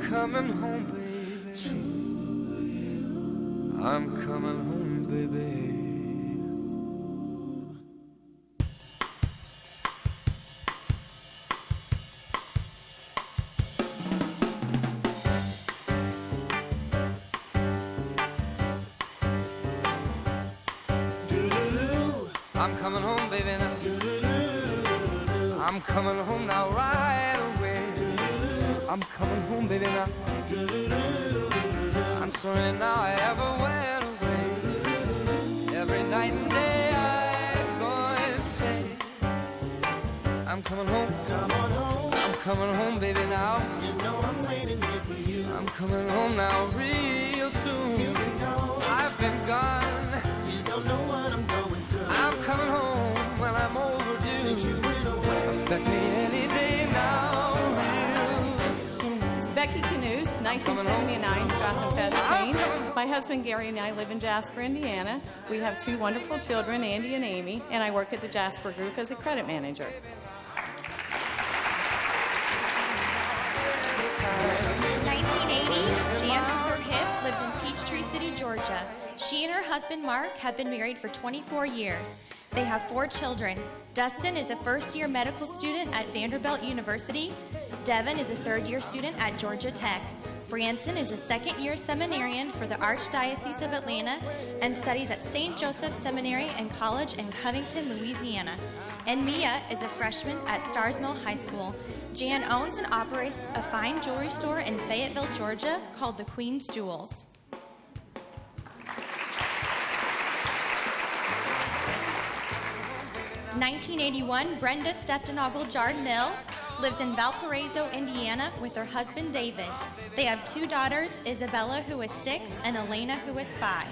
coming home, baby. To you. I'm coming home, baby. I'm coming home, baby, now. I'm coming home now right away. I'm coming home, baby, now. I'm sorry now I ever went away. Every night and day I go and say I'm coming home. Come on home. I'm coming home, baby, now. You know I'm waiting here for you. I'm coming home now real soon. Here we go. I've been gone. You don't know what I'm going through. I'm coming home when I'm overdue. Since you went away, expect me any day now. Becky Canoes, 1979 Strassenfest Pageant. My husband Gary and I live in Jasper, Indiana. We have two wonderful children, Andy and Amy, and I work at the Jasper Group as a credit manager. 1980, Jan Hooker-Hip lives in Peachtree City, Georgia. She and her husband Mark have been married for 24 years. They have 4 children. Dustin is a first-year medical student at Vanderbilt University. Devin is a third-year student at Georgia Tech. Branson is a second-year seminarian for the Archdiocese of Atlanta and studies at St. Joseph Seminary and College in Covington, Louisiana. And Mia is a freshman at Stars Mill High School. Jan owns and operates a fine jewelry store in Fayetteville, Georgia called the Queen's Jewels. In 1981, Brenda Steftenogel Jardinell lives in Valparaiso, Indiana, with her husband, David. They have 2 daughters, Isabella, who is 6, and Elena, who is 5.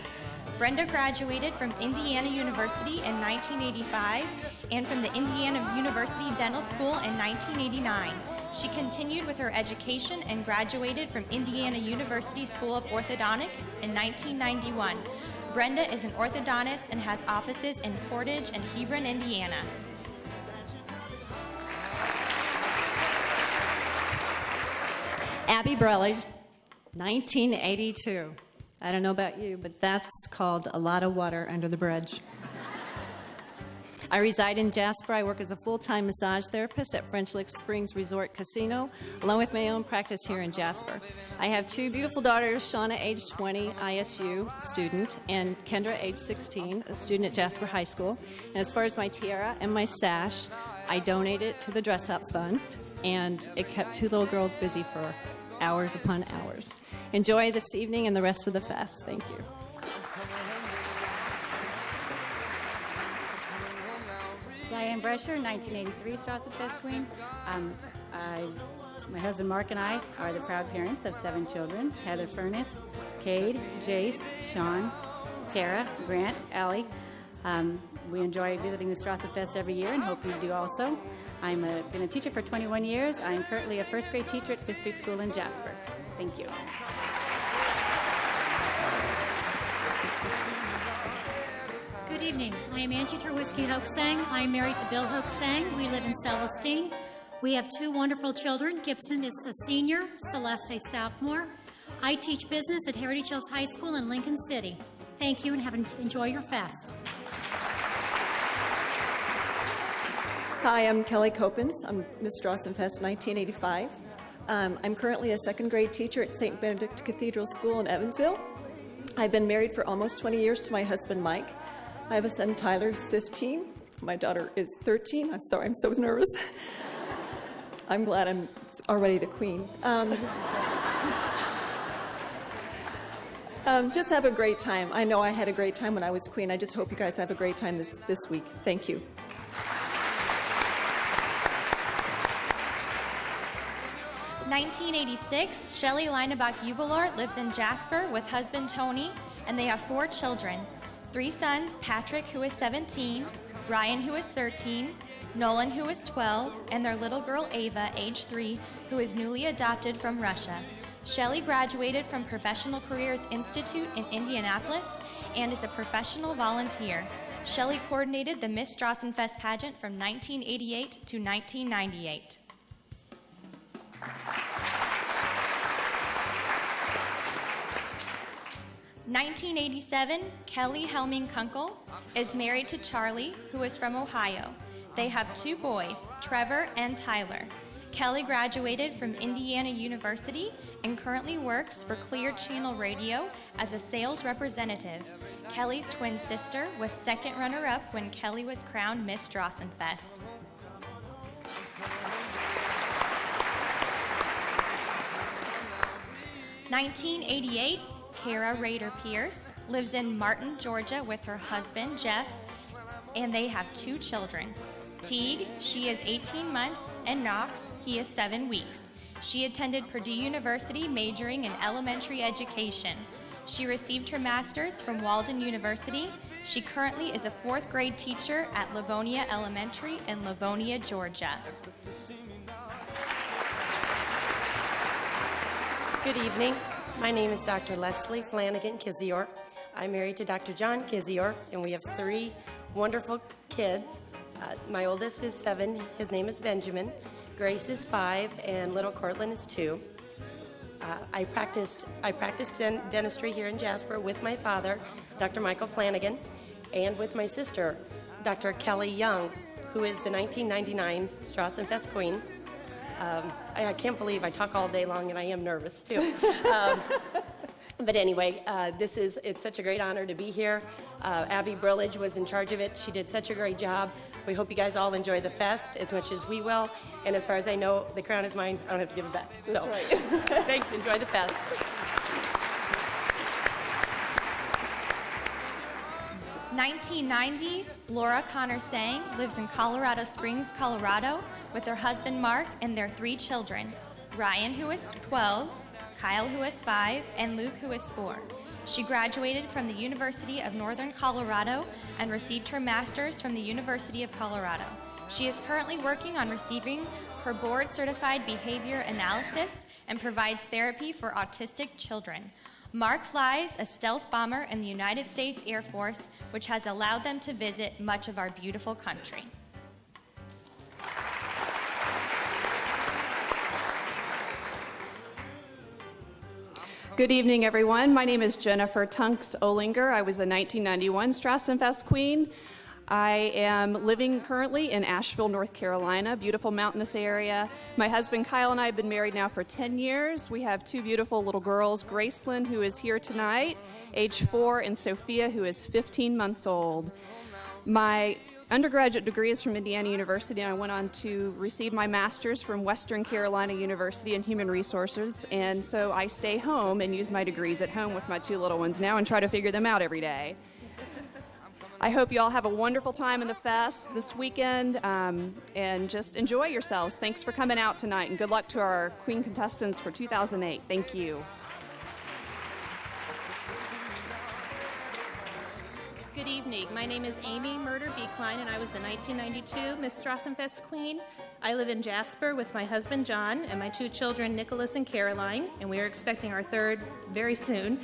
Brenda graduated from Indiana University in 1985 and from the Indiana University Dental School in 1989. She continued with her education and graduated from Indiana University School of Orthodontics in 1991. Brenda is an orthodontist and has offices in Portage and Hebron, Indiana. Abby Brelage, 1982. I don't know about you, but that's called a lot of water under the bridge. I reside in Jasper. I work as a full-time massage therapist at French Lick Springs Resort Casino, along with my own practice here in Jasper. I have 2 beautiful daughters, Shauna, age 20, ISU student, and Kendra, age 16, a student at Jasper High School. And as far as my tiara and my sash, I donated to the Dress Up Fund, and it kept 2 little girls busy for hours upon hours. Enjoy this evening and the rest of the fest. Thank you. Diane Brescher, 1983 Strassenfest Queen. My husband Mark and I are the proud parents of 7 children: Heather Furness, Cade, Jace, Sean, Tara, Grant, Allie. We enjoy visiting the Strassenfest every year and hope you do also. I've been a teacher for 21 years. I'm currently a first grade teacher at Fifth Street School in Jasper. Thank you. Good evening. I am Angie Terwisky Hoaxang. I am married to Bill Hoaxang. We live in Celestine. We have 2 wonderful children. Gibson is a senior, Celeste a sophomore. I teach business at Heritage Hills High School in Lincoln City. Thank you and enjoy your fest. Hi, I'm Kelly Copens. I'm Miss Strassenfest 1985. I'm currently a second grade teacher at St. Benedict Cathedral School in Evansville. I've been married for almost 20 years to my husband, Mike. I have a son, Tyler, who's 15. My daughter is 13. I'm sorry, I'm so nervous. I'm glad I'm already the queen. Just have a great time. I know I had a great time when I was queen. I just hope you guys have a great time this week. Thank you. In 1986, Shelley Leinebach Jubelort lives in Jasper with husband Tony, and they have 4 children. 3 sons, Patrick, who is 17, Ryan, who is 13, Nolan, who is 12, and their little girl, Ava, age 3, who is newly adopted from Russia. Shelley graduated from Professional Careers Institute in Indianapolis and is a professional volunteer. Shelley coordinated the Miss Strassenfest Pageant from 1988 to 1998. 1987, Kelly Helming Kunkel is married to Charlie, who is from Ohio. They have 2 boys, Trevor and Tyler. Kelly graduated from Indiana University and currently works for Clear Channel Radio as a sales representative. Kelly's twin sister was second runner-up when Kelly was crowned Miss Strassenfest. (1988) Kara Rader Pierce lives in Martin, Georgia with her husband, Jeff, and they have 2 children. Teague, she is 18 months, and Knox, he is 7 weeks. She attended Purdue University majoring in elementary education. She received her master's from Walden University. She currently is a 4th grade teacher at Livonia Elementary in Livonia, Georgia. Good evening. My name is Dr. Leslie Flanagan Kizior. I'm married to Dr. John Kizior, and we have 3 wonderful kids. My oldest is 7. His name is Benjamin. Grace is 5, and little Cortland is 2. I practiced dentistry here in Jasper with my father, Dr. Michael Flanagan, and with my sister, Dr. Kelly Young, who is the 1999 Strassenfest Queen. I can't believe I talk all day long, and I am nervous too. But anyway, it's such a great honor to be here. Abby Burlage was in charge of it. She did such a great job. We hope you guys all enjoy the fest as much as we will. And as far as I know, the crown is mine. I don't have to give it back. That's so, right. Thanks. Enjoy the fest. (1990) Laura Connor Sang lives in Colorado Springs, Colorado, with her husband Mark and their 3 children, Ryan, who is 12, Kyle, who is 5, and Luke, who is 4. She graduated from the University of Northern Colorado and received her master's from the University of Colorado. She is currently working on receiving her board-certified behavior analysis and provides therapy for autistic children. Mark flies a stealth bomber in the United States Air Force, which has allowed them to visit much of our beautiful country. Good evening, everyone. My name is Jennifer Tunks Olinger. I was a 1991 Strassenfest Queen. I am living currently in Asheville, North Carolina, beautiful mountainous area. My husband Kyle and I have been married now for 10 years. We have 2 beautiful little girls, Gracelyn, who is here tonight, age 4, and Sophia, who is 15 months old. My undergraduate degree is from Indiana University, and I went on to receive my master's from Western Carolina University in Human Resources, and so I stay home and use my degrees at home with my 2 little ones now and try to figure them out every day. I hope you all have a wonderful time in the fest this weekend, and just enjoy yourselves. Thanks for coming out tonight, and good luck to our Queen contestants for 2008. Thank you. Good evening. My name is Amy Murder Beekline, and I was the 1992 Miss Strassenfest Queen. I live in Jasper with my husband John and my 2 children Nicholas and Caroline, and we are expecting our 3rd very soon.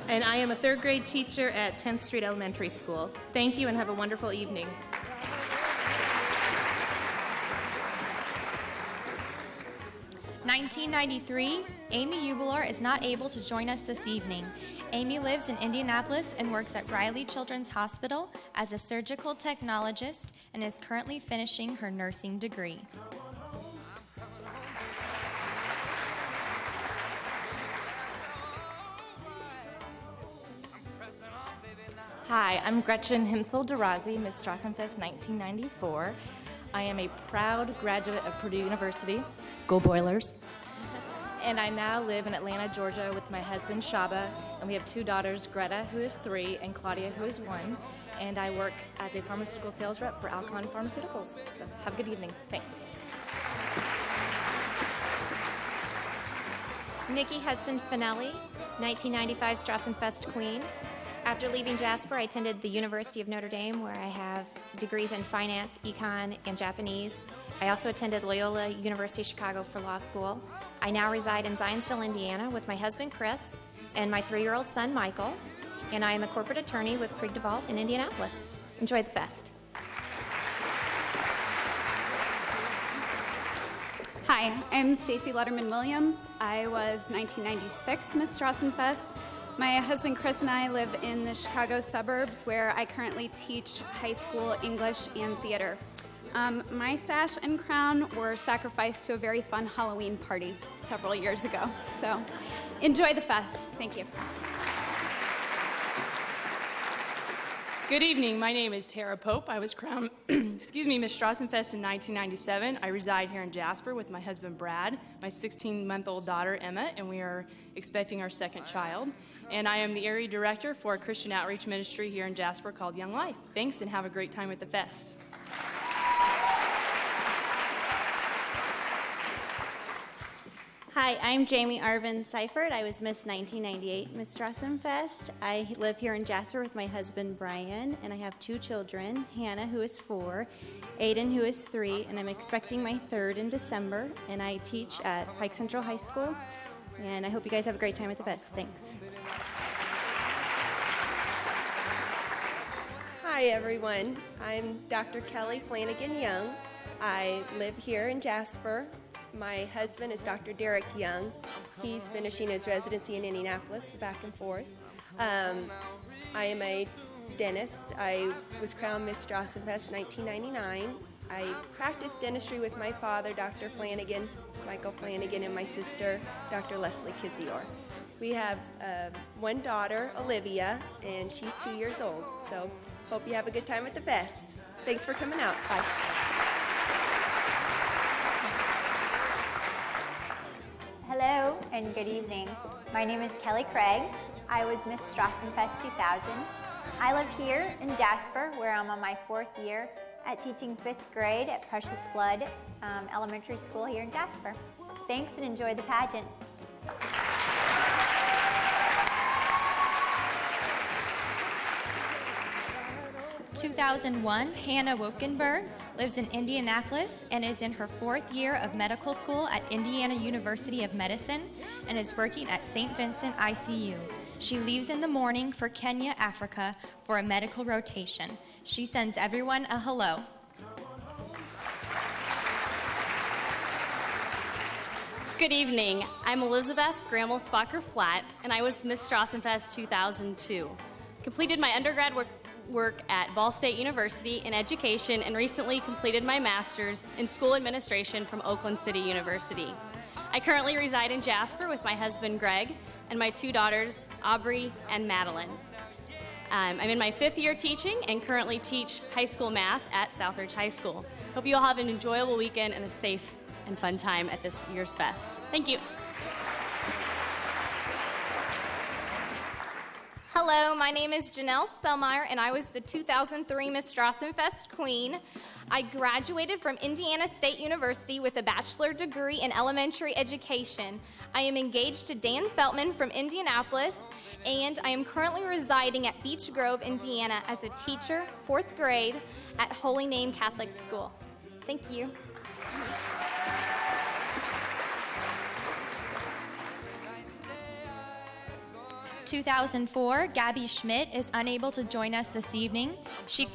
And I am a 3rd grade teacher at 10th Street Elementary School. Thank you and have a wonderful evening. (1993) Amy Ubelor is not able to join us this evening. Amy lives in Indianapolis and works at Riley Children's Hospital as a surgical technologist and is currently finishing her nursing degree. Hi, I'm Gretchen Himsel-Derazi, Miss Strassenfest 1994. I am a proud graduate of Purdue University. Go Boilers. And I now live in Atlanta, Georgia with my husband Shaba, and we have 2 daughters, Greta, who is 3, and Claudia, who is 1. And I work as a pharmaceutical sales rep for Alcon Pharmaceuticals. So have a good evening. Thanks. Nikki Hudson Finelli, 1995 Strassenfest Queen. After leaving Jasper, I attended the University of Notre Dame, where I have degrees in finance, econ, and Japanese. I also attended Loyola University Chicago for law school. I now reside in Zionsville, Indiana, with my husband Chris and my 3-year-old son Michael, and I am a corporate attorney with Krieg DeVault in Indianapolis. Enjoy the fest. Hi, I'm Stacy Letterman Williams. I was 1996 Miss Strassenfest. My husband Chris and I live in the Chicago suburbs where I currently teach high school English and theater. My sash and crown were sacrificed to a very fun Halloween party several years ago. So enjoy the fest. Thank you. Good evening. My name is Tara Pope. I was crowned, Miss Strassenfest in 1997. I reside here in Jasper with my husband Brad, my 16-month-old daughter Emma, and we are expecting our second child. And I am the area director for a Christian outreach ministry here in Jasper called Young Life. Thanks, and have a great time at the fest. Hi, I'm Jamie Arvin Seifert. I was Miss 1998 Miss Strassenfest. I live here in Jasper with my husband Brian, and I have 2 children, Hannah, who is 4, Aiden, who is 3, and I'm expecting my 3rd in December, and I teach at Pike Central High School, and I hope you guys have a great time at the fest. Thanks. Hi, everyone. I'm Dr. Kelly Flanagan Young. I live here in Jasper. My husband is Dr. Derek Young. He's finishing his residency in Indianapolis, back and forth. I am a dentist. I was crowned Miss Strassenfest 1999. I practiced dentistry with my father, Dr. Flanagan, Michael Flanagan, and my sister, Dr. Leslie Kizior. We have 1 daughter, Olivia, and she's 2 years old. So hope you have a good time at the fest. Thanks for coming out. Bye. Hello and good evening. My name is Kelly Craig. I was Miss Strassenfest 2000. I live here in Jasper, where I'm on my 4th year at teaching 5th grade at Precious Blood Elementary School here in Jasper. Thanks and enjoy the pageant. 2001, Hannah Wokenberg lives in Indianapolis and is in her 4th year of medical school at Indiana University of Medicine and is working at St. Vincent ICU. She leaves in the morning for Kenya, Africa for a medical rotation. She sends everyone a hello. Good evening. I'm Elizabeth Grammel-Spocker Flatt, and I was Miss Strassenfest 2002. Completed my undergrad work at Ball State University in education and recently completed my master's in school administration from Oakland City University. I currently reside in Jasper with my husband Greg and my 2 daughters Aubrey and Madeline. I'm in my 5th year teaching and currently teach high school math at Southridge High School. Hope you all have an enjoyable weekend and a safe and fun time at this year's fest. Thank you. Hello, my name is Janelle Spellmeyer, and I was the 2003 Miss Strassenfest Queen. I graduated from Indiana State University with a bachelor degree in elementary education. I am engaged to Dan Feltman from Indianapolis, and I am currently residing at Beech Grove, Indiana as a teacher, 4th grade, at Holy Name Catholic School. Thank you. 2004, Gabby Schmidt is unable to join us this evening. She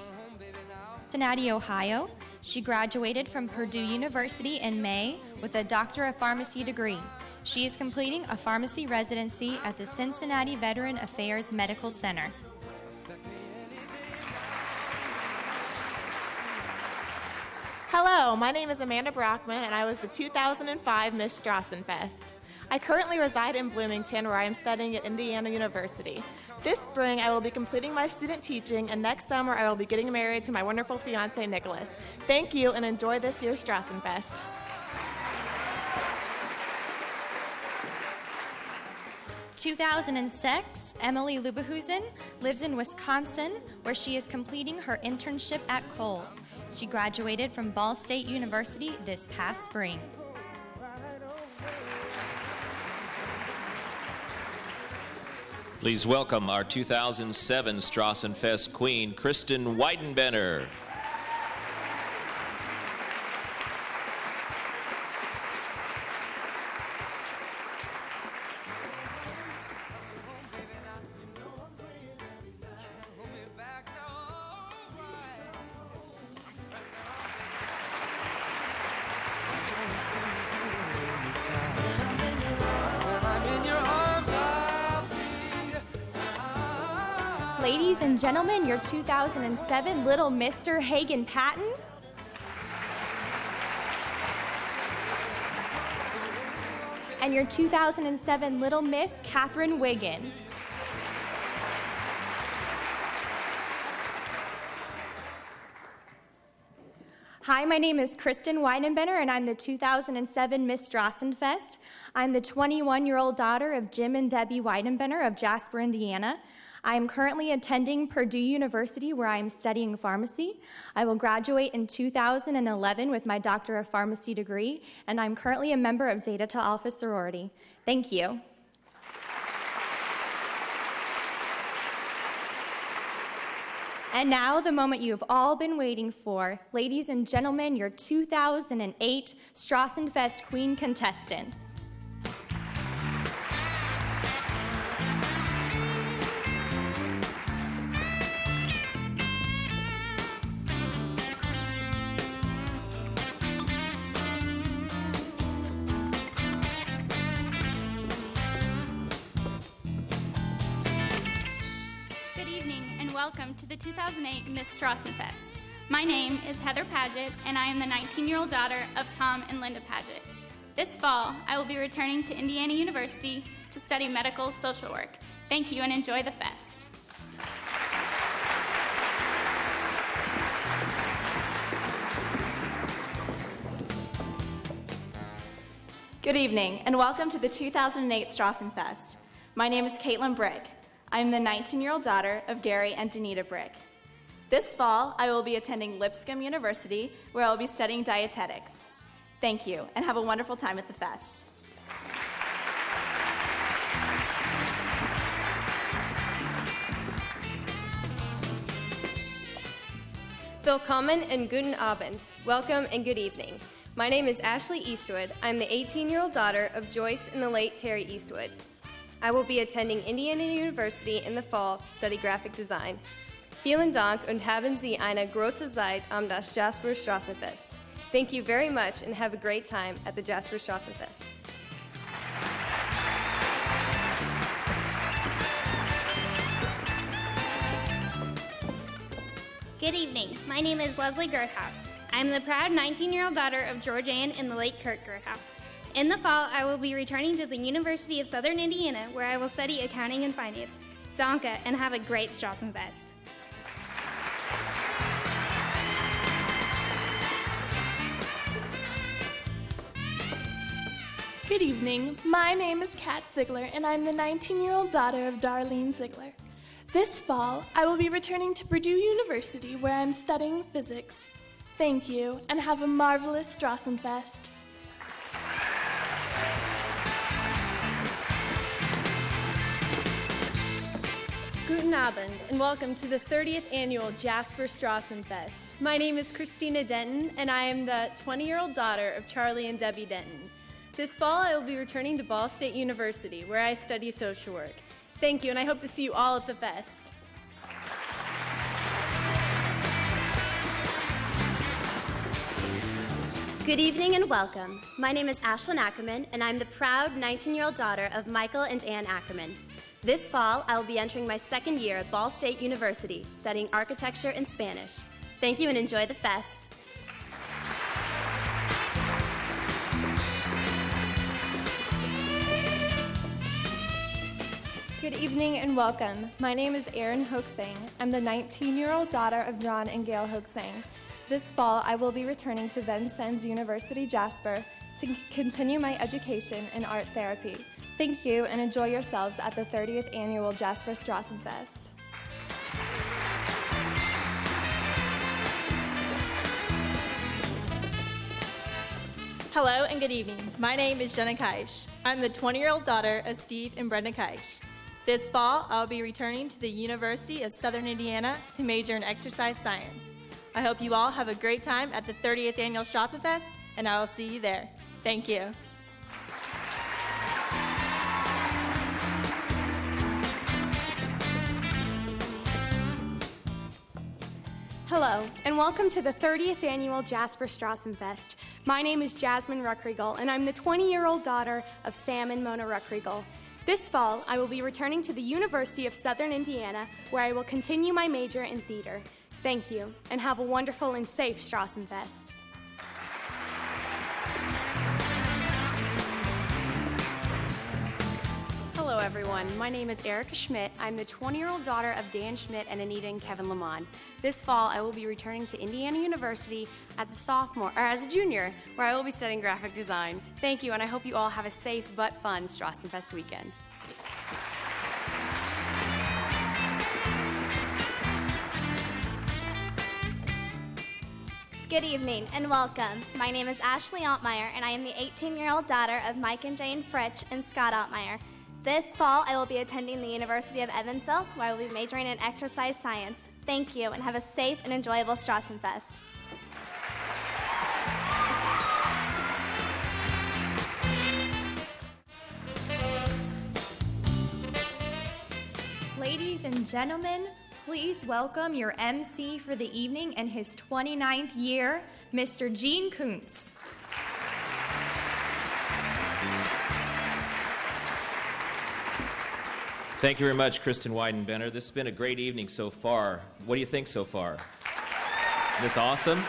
Cincinnati, Ohio. She graduated from Purdue University in May with a Doctor of Pharmacy degree. She is completing a pharmacy residency at the Cincinnati Veteran Affairs Medical Center. Hello, my name is Amanda Brockman, and I was the 2005 Miss Strassenfest. I currently reside in Bloomington, where I am studying at Indiana University. This spring, I will be completing my student teaching, and next summer, I will be getting married to my wonderful fiancé, Nicholas. Thank you, and enjoy this year's Strassenfest. In 2006, Emily Lubehusen lives in Wisconsin, where she is completing her internship at Kohl's. She graduated from Ball State University this past spring. Please welcome our 2007 Strassenfest Queen, Kristen Weidenbenner. Ladies and gentlemen, your 2007 Little Mr. Hagen Patton. And your 2007 Little Miss Catherine Wiggins. Hi, my name is Kristen Weidenbenner, and I'm the 2007 Miss Strassenfest. I'm the 21-year-old daughter of Jim and Debbie Weidenbenner of Jasper, Indiana. I am currently attending Purdue University, where I am studying pharmacy. I will graduate in 2011 with my Doctor of Pharmacy degree, and I'm currently a member of Zeta Tau Alpha sorority. Thank you. And now, the moment you have all been waiting for. Ladies and gentlemen, your 2008 Strassenfest Queen contestants. Welcome to the 2008 Miss Strassenfest. My name is Heather Paget, and I am the 19-year-old daughter of Tom and Linda Paget. This fall, I will be returning to Indiana University to study medical social work. Thank you and enjoy the fest. Good evening, and welcome to the 2008 Strassenfest. My name is Caitlin Brick. I am the 19-year-old daughter of Gary and Danita Brick. This fall, I will be attending Lipscomb University, where I will be studying dietetics. Thank you, and have a wonderful time at the fest. Willkommen and guten Abend. Welcome and good evening. My name is Ashley Eastwood. I'm the 18-year-old daughter of Joyce and the late Terry Eastwood. I will be attending Indiana University in the fall to study graphic design. Vielen Dank und haben Sie eine große Zeit am das Jasper Strassenfest. Thank you very much and have a great time at the Jasper Strassenfest. Good evening. My name is Leslie Gerthaus. I'm the proud 19-year-old daughter of George Ann and the late Kurt Gerthaus. In the fall, I will be returning to the University of Southern Indiana, where I will study accounting and finance. Danke, and have a great Strassenfest. Good evening. My name is Kat Ziegler, and I'm the 19-year-old daughter of Darlene Ziegler. This fall, I will be returning to Purdue University, where I'm studying physics. Thank you, and have a marvelous Strassenfest. Guten Abend, and welcome to the 30th annual Jasper Strassenfest. My name is Christina Denton, and I am the 20-year-old daughter of Charlie and Debbie Denton. This fall, I will be returning to Ball State University, where I study social work. Thank you, and I hope to see you all at the fest. Good evening and welcome. My name is Ashlyn Ackerman, and I'm the proud 19-year-old daughter of Michael and Ann Ackerman. This fall, I will be entering my second year at Ball State University, studying architecture and Spanish. Thank you and enjoy the fest. Good evening and welcome. My name is Erin Hoaxang. I'm the 19-year-old daughter of John and Gail Hoaxang. This fall, I will be returning to Vincennes University Jasper to continue my education in art therapy. Thank you and enjoy yourselves at the 30th annual Jasper Strassenfest. Hello and good evening. My name is Jenna Kaish. I'm the 20-year-old daughter of Steve and Brenda Kaish. This fall, I'll be returning to the University of Southern Indiana to major in exercise science. I hope you all have a great time at the 30th annual Strassenfest, and I will see you there. Thank you. Hello, and welcome to the 30th annual Jasper Strassenfest. My name is Jasmine Ruckriegel, and I'm the 20-year-old daughter of Sam and Mona Ruckriegel. This fall, I will be returning to the University of Southern Indiana, where I will continue my major in theater. Thank you, and have a wonderful and safe Strassenfest. Hello, everyone. My name is Erica Schmidt. I'm the 20-year-old daughter of Dan Schmidt and Anita and Kevin Lamond. This fall, I will be returning to Indiana University as a junior, where I will be studying graphic design. Thank you, and I hope you all have a safe but fun Strassenfest weekend. Good evening and welcome. My name is Ashley Altmeyer, and I am the 18-year-old daughter of Mike and Jane Fritsch and Scott Altmeyer. This fall, I will be attending the University of Evansville, where I will be majoring in exercise science. Thank you, and have a safe and enjoyable Strassenfest. Ladies and gentlemen, please welcome your MC for the evening and his 29th year, Mr. Gene Kuntz. Thank you very much, Kristen Weidenbender. This has been a great evening so far. What do you think so far? Isn't this awesome?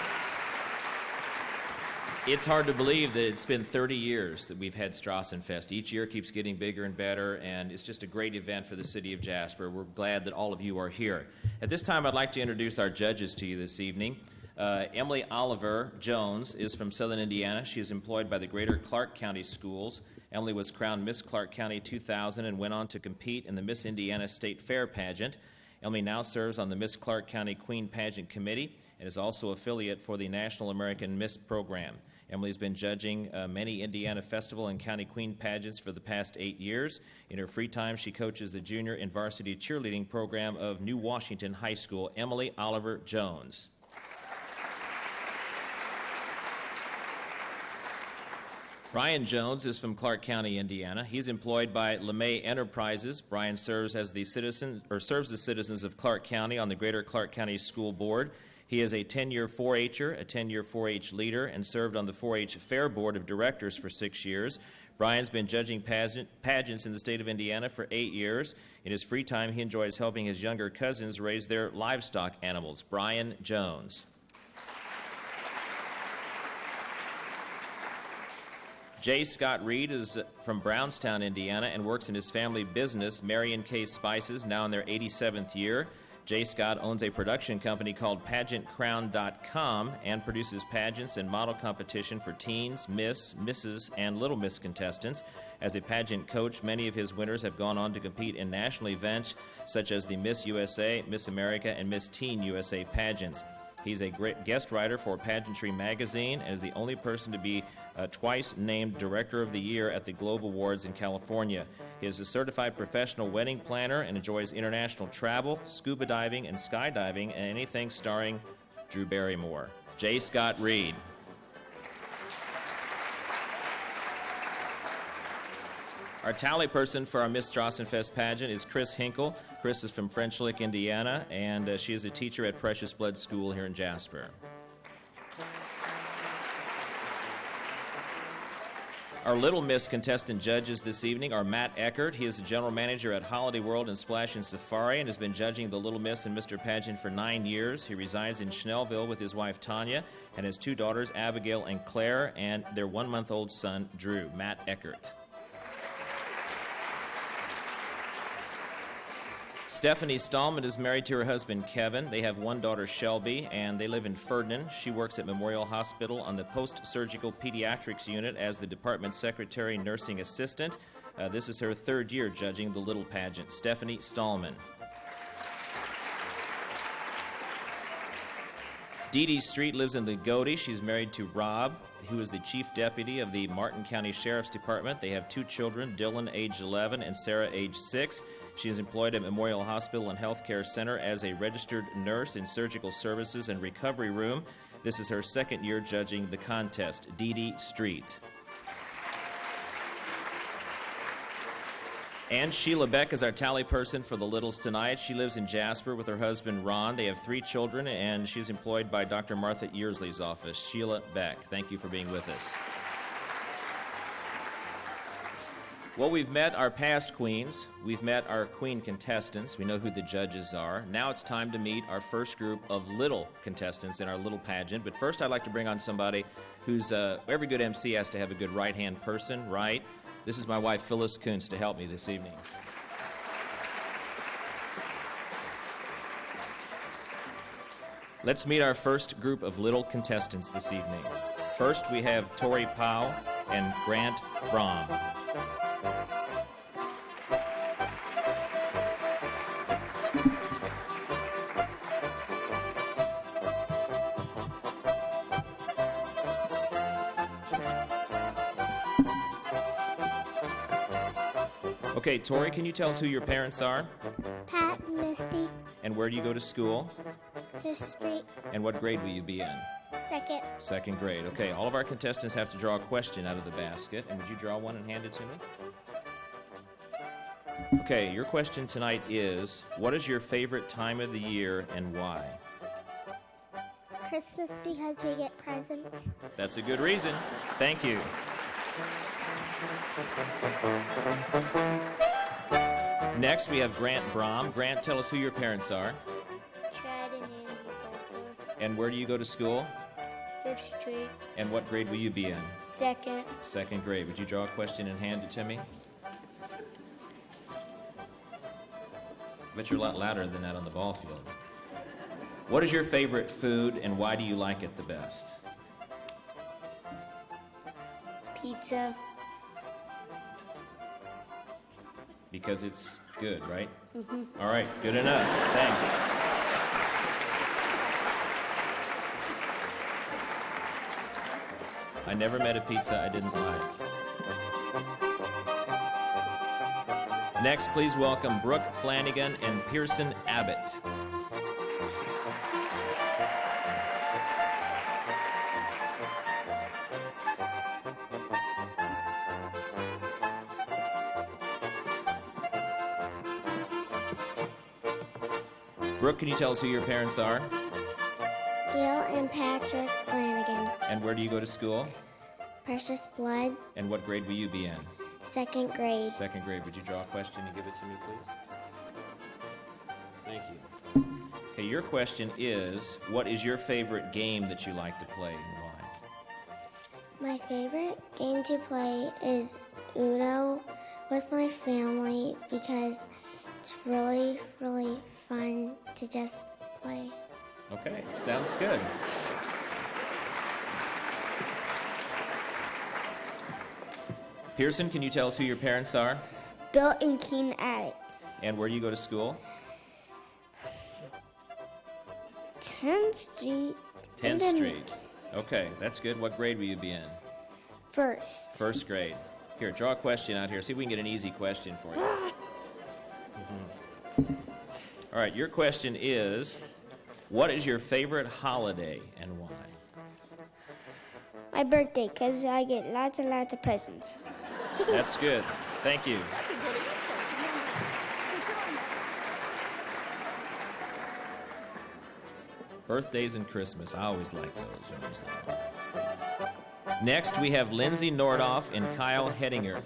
It's hard to believe that it's been 30 years that we've had Strassenfest. Each year keeps getting bigger and better, and it's just a great event for the city of Jasper. We're glad that all of you are here. At this time, I'd like to introduce our judges to you this evening. Emily Oliver Jones is from Southern Indiana. She is employed by the Greater Clark County Schools. Emily was crowned Miss Clark County 2000 and went on to compete in the Miss Indiana State Fair pageant. Emily now serves on the Miss Clark County Queen Pageant Committee and is also affiliate for the National American Miss Program. Emily's been judging many Indiana Festival and County Queen pageants for the past 8 years. In her free time, she coaches the junior and varsity cheerleading program of New Washington High School. Emily Oliver Jones. Brian Jones is from Clark County, Indiana. He's employed by LeMay Enterprises. Brian serves as the serves the citizens of Clark County on the Greater Clark County School Board. He is a 10-year 4-H'er, a 10-year 4-H leader, and served on the 4-H Fair Board of Directors for 6 years. Brian's been judging pageants in the state of Indiana for 8 years. In his free time, he enjoys helping his younger cousins raise their livestock animals. Brian Jones. J. Scott Reed is from Brownstown, Indiana, and works in his family business, Mary & Kay Spices, now in their 87th year. J. Scott owns a production company called PageantCrown.com and produces pageants and model competition for teens, Miss, Mrs., and Little Miss contestants. As a pageant coach, many of his winners have gone on to compete in national events such as the Miss USA, Miss America, and Miss Teen USA pageants. He's a great guest writer for Pageantry Magazine and is the only person to be twice named Director of the Year at the Globe Awards in California. He is a certified professional wedding planner and enjoys international travel, scuba diving, and skydiving, and anything starring Drew Barrymore. J. Scott Reed. Our tally person for our Miss Strassenfest pageant is Chris Hinkle. Chris is from French Lick, Indiana, and she is a teacher at Precious Blood School here in Jasper. Our Little Miss contestant judges this evening are Matt Eckert. He is the general manager at Holiday World and Splash and Safari and has been judging the Little Miss and Mr. Pageant for 9 years. He resides in Schnellville with his wife Tanya and his 2 daughters Abigail and Claire and their 1-month-old son Drew. Matt Eckert. Stephanie Stallman is married to her husband, Kevin. They have 1 daughter, Shelby, and they live in Ferdinand. She works at Memorial Hospital on the post-surgical pediatrics unit as the department secretary nursing assistant. This is her 3rd year judging the Little Pageant. Stephanie Stallman. Dee Dee Street lives in Lagodi. She's married to Rob, who is the chief deputy of the Martin County Sheriff's Department. They have 2 children, Dylan, age 11, and Sarah, age 6. She is employed at Memorial Hospital and Healthcare Center as a registered nurse in surgical services and recovery room. This is her 2nd year judging the contest. Dee Dee Street. And Sheila Beck is our tally person for the Littles tonight. She lives in Jasper with her husband, Ron. They have 3 children, and she's employed by Dr. Martha Earsley's office. Sheila Beck, thank you for being with us. Well, we've met our past queens. We've met our queen contestants. We know who the judges are. Now it's time to meet our first group of little contestants in our little pageant. But first, I'd like to bring on somebody who's, every good MC has to have a good right-hand person, right? This is my wife, Phyllis Kuntz, to help me this evening. Let's meet our first group of little contestants this evening. First, we have Tori Powell and Grant Brom. Okay, Tori, can you tell us who your parents are? Pat and Misty, And where do you go to school? 5th Street, And what grade will you be in? 2nd. Second grade. Okay, all of our contestants have to draw a question out of the basket. And would you draw one and hand it to me? Okay, your question tonight is, what is your favorite time of the year and why? Christmas because we get presents. That's a good reason. Thank you. Next, we have Grant Brom. Grant, tell us who your parents are. Chad and Andy Butler, And where do you go to school? 5th Street, And what grade will you be in? 2nd. Second grade. Would you draw a question and hand it to me? Bet you're a lot louder than that on the ball field. What is your favorite food and why do you like it the best? Pizza. Because it's good, right? Mhm. All right, good enough. Thanks. I never met a pizza I didn't like. Next, please welcome Brooke Flanagan and Pearson Abbott. Brooke, can you tell us who your parents are? Gail and Patrick Flanagan. And where do you go to school? Precious Blood, And what grade will you be in? 2nd grade. Second grade. Would you draw a question and give it to me, please? Thank you. Okay, your question is, what is your favorite game that you like to play and why? My favorite game to play is Uno with my family because it's really, really fun to just play. Okay, sounds good. Pearson, can you tell us who your parents are? Bill and Keen Abbott. And where do you go to school? 10th Street. 10th Street. Okay, that's good. What grade will you be in? First. First grade. Here, draw a question out here. See if we can get an easy question for you. All right, your question is, what is your favorite holiday and why? My birthday, because I get lots and lots of presents. That's good. Thank you. Birthdays and Christmas. I always like those when I was little. Next, we have Lindsay Nordoff and Kyle Hedinger.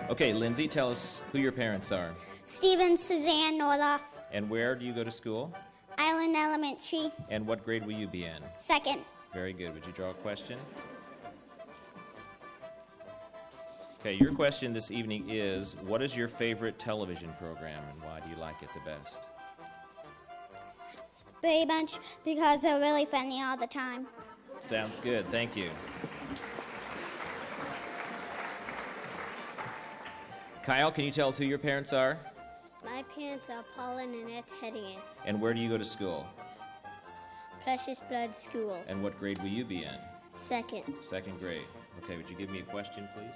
Okay, Lindsay, tell us who your parents are. Stephen Suzanne Nordoff, And where do you go to school? Island Elementary, And what grade will you be in? 2nd. Very good. Would you draw a question? Okay, your question this evening is, what is your favorite television program and why do you like it the best? Brady Bunch, because they're really funny all the time. Sounds good. Thank you. Kyle, can you tell us who your parents are? My parents are Paula and Annette Hedinger, And where do you go to school? Precious Blood School, And what grade will you be in? 2nd. Second grade. Okay, would you give me a question, please?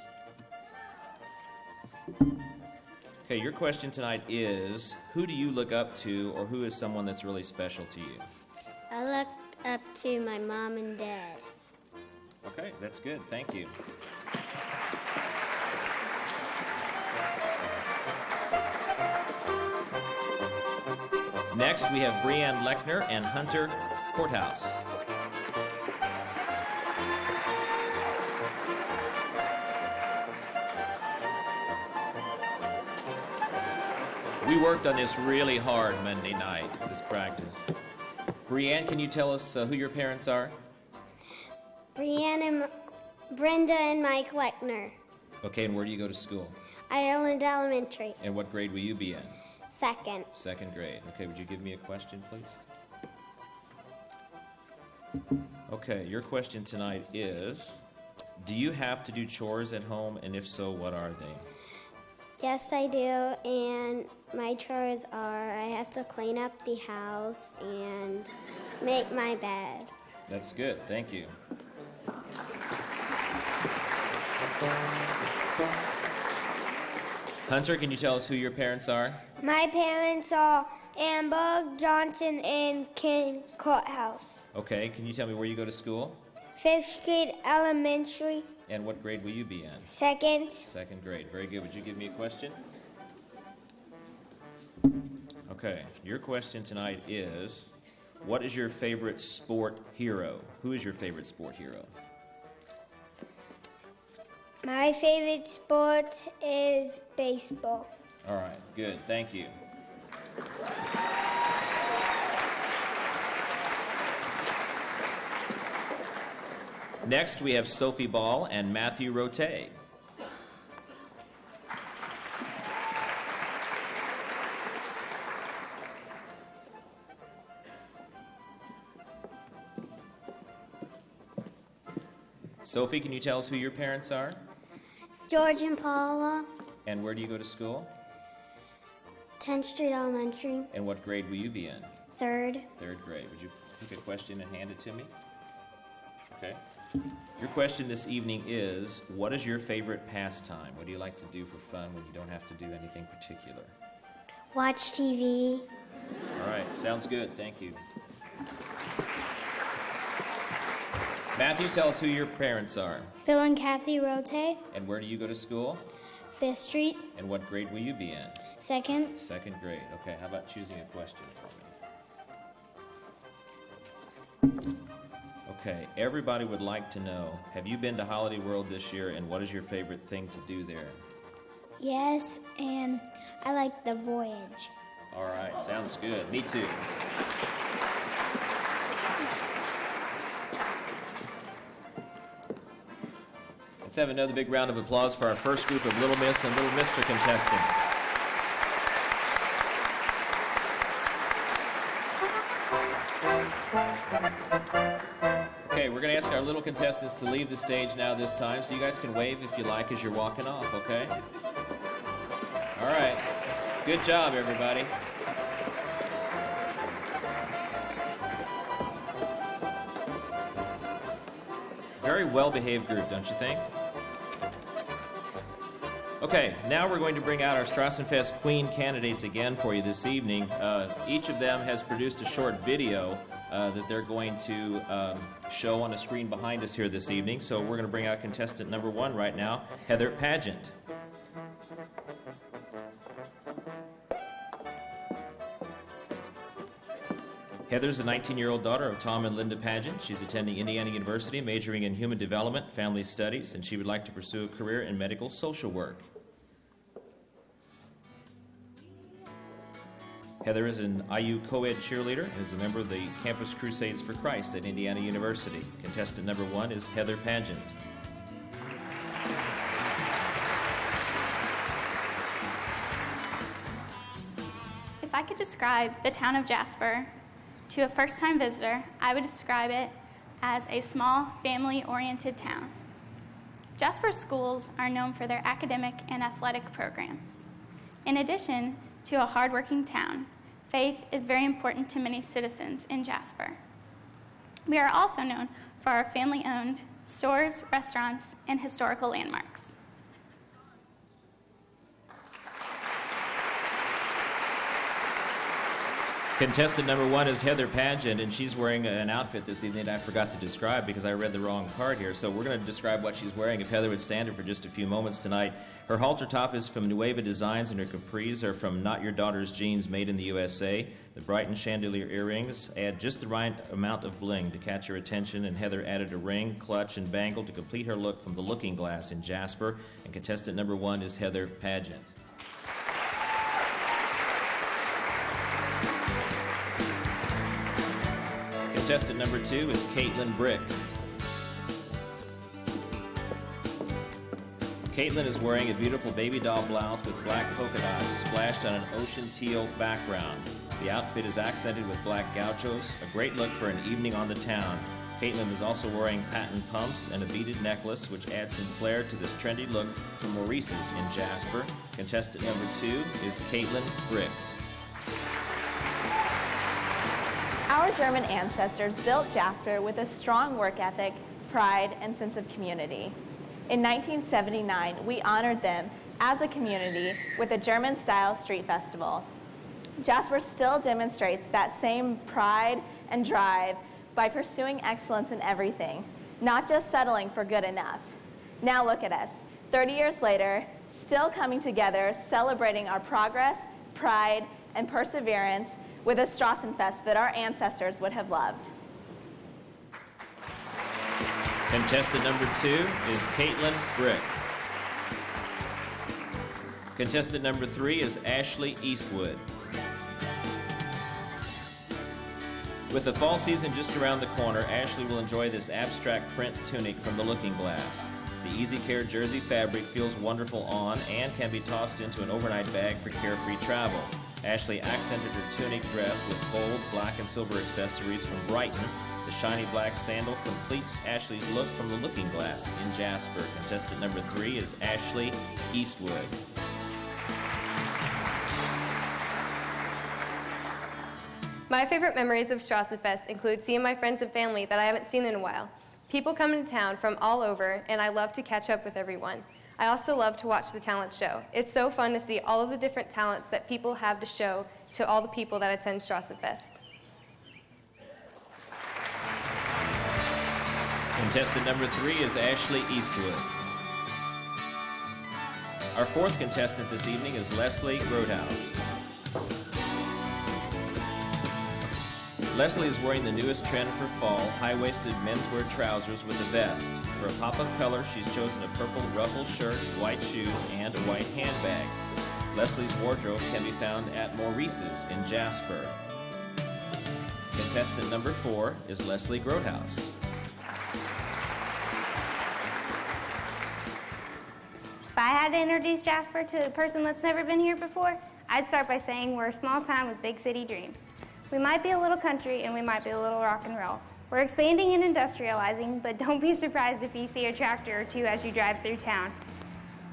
Okay, your question tonight is, who do you look up to or who is someone that's really special to you? I look up to my mom and dad. Okay, that's good. Thank you. Next, we have Breanne Lechner and Hunter Courthouse. We worked on this really hard Monday night, this practice. Breanne, can you tell us who your parents are? Brianne and Brenda and Mike Lechner. Okay, and where do you go to school? Ireland Elementary. And what grade will you be in? Second. Second grade. Okay, would you give me a question, please? Okay, your question tonight is, do you have to do chores at home, and if so, what are they? Yes, I do, and my chores are I have to clean up the house and make my bed. That's good, thank you. Hunter, can you tell us who your parents are? My parents are Amber Johnson and Ken Courthouse. Okay, can you tell me where you go to school? 5th Street Elementary. And what grade will you be in? Second. Second grade. Very good. Would you give me a question? Okay, your question tonight is, what is your favorite sport hero? Who is your favorite sport hero? My favorite sport is baseball. All right, good. Thank you. Next, we have Sophie Ball and Matthew Rote. Sophie, can you tell us who your parents are? George and Paula. And where do you go to school? 10th Street Elementary. And what grade will you be in? Third. Third grade. Would you pick a question and hand it to me? Okay. Your question this evening is, what is your favorite pastime? What do you like to do for fun when you don't have to do anything particular? Watch TV. All right, sounds good. Thank you. Matthew, tell us who your parents are. Phil and Kathy Rote. And where do you go to school? 5th Street. And what grade will you be in? Second. Second grade. Okay, how about choosing a question for me? Okay, everybody would like to know, have you been to Holiday World this year, and what is your favorite thing to do there? Yes, and I like the voyage. All right, sounds good. Me too. Let's have another big round of applause for our first group of Little Miss and Little Mr. contestants. Okay, we're going to ask our little contestants to leave the stage now this time, so you guys can wave if you like as you're walking off, okay? All right. Good job, everybody. Very well-behaved group, don't you think? Okay, now we're going to bring out our Strassenfest Queen candidates again for you this evening. Each of them has produced a short video that they're going to show on a screen behind us here this evening. So we're going to bring out contestant number 1 right now, Heather Pageant. Heather's the 19-year-old daughter of Tom and Linda Pageant. She's attending Indiana University, majoring in human development, family studies, and she would like to pursue a career in medical social work. Heather is an IU co-ed cheerleader and is a member of the Campus Crusades for Christ at Indiana University. Contestant number 1 is Heather Pageant. If I could describe the town of Jasper to a first-time visitor, I would describe it as a small, family-oriented town. Jasper schools are known for their academic and athletic programs. In addition to a hardworking town, faith is very important to many citizens in Jasper. We are also known for our family-owned stores, restaurants, and historical landmarks. Contestant number 1 is Heather Pageant, and she's wearing an outfit this evening I forgot to describe because I read the wrong part here. So we're going to describe what she's wearing if Heather would stand it for just a few moments tonight. Her halter top is from Nueva Designs, and her capris are from Not Your Daughter's Jeans, made in the USA. The Brighton chandelier earrings add just the right amount of bling to catch your attention, and Heather added a ring, clutch, and bangle to complete her look from the Looking Glass in Jasper. And contestant number 1 is Heather Pageant. Contestant number 2 is Caitlin Brick. Caitlin is wearing a beautiful baby doll blouse with black polka dots splashed on an ocean teal background. The outfit is accented with black gauchos, a great look for an evening on the town. Caitlin is also wearing patent pumps and a beaded necklace, which adds some flair to this trendy look from Maurice's in Jasper. Contestant number 2 is Caitlin Brick. Our German ancestors built Jasper with a strong work ethic, pride, and sense of community. In 1979, we honored them as a community with a German-style street festival. Jasper still demonstrates that same pride and drive by pursuing excellence in everything, not just settling for good enough. Now look at us, 30 years later, still coming together, celebrating our progress, pride, and perseverance with a Strassenfest that our ancestors would have loved. Contestant number 2 is Caitlin Brick. Contestant number 3 is Ashley Eastwood. With the fall season just around the corner, Ashley will enjoy this abstract print tunic from the Looking Glass. The Easy Care jersey fabric feels wonderful on and can be tossed into an overnight bag for carefree travel. Ashley accented her tunic dress with bold black and silver accessories from Brighton. The shiny black sandal completes Ashley's look from the Looking Glass in Jasper. Contestant number 3 is Ashley Eastwood. My favorite memories of Strassenfest include seeing my friends and family that I haven't seen in a while. People come into town from all over, and I love to catch up with everyone. I also love to watch the talent show. It's so fun to see all of the different talents that people have to show to all the people that attend Strassenfest. Contestant number 3 is Ashley Eastwood. Our 4th contestant this evening is Leslie Grothaus. Leslie is wearing the newest trend for fall, high-waisted menswear trousers with a vest. For a pop of color, she's chosen a purple ruffled shirt, white shoes, and a white handbag. Leslie's wardrobe can be found at Maurice's in Jasper. Contestant number 4 is Leslie Grothaus. If I had to introduce Jasper to a person that's never been here before, I'd start by saying we're a small town with big city dreams. We might be a little country and we might be a little rock and roll. We're expanding and industrializing, but don't be surprised if you see a tractor or two as you drive through town.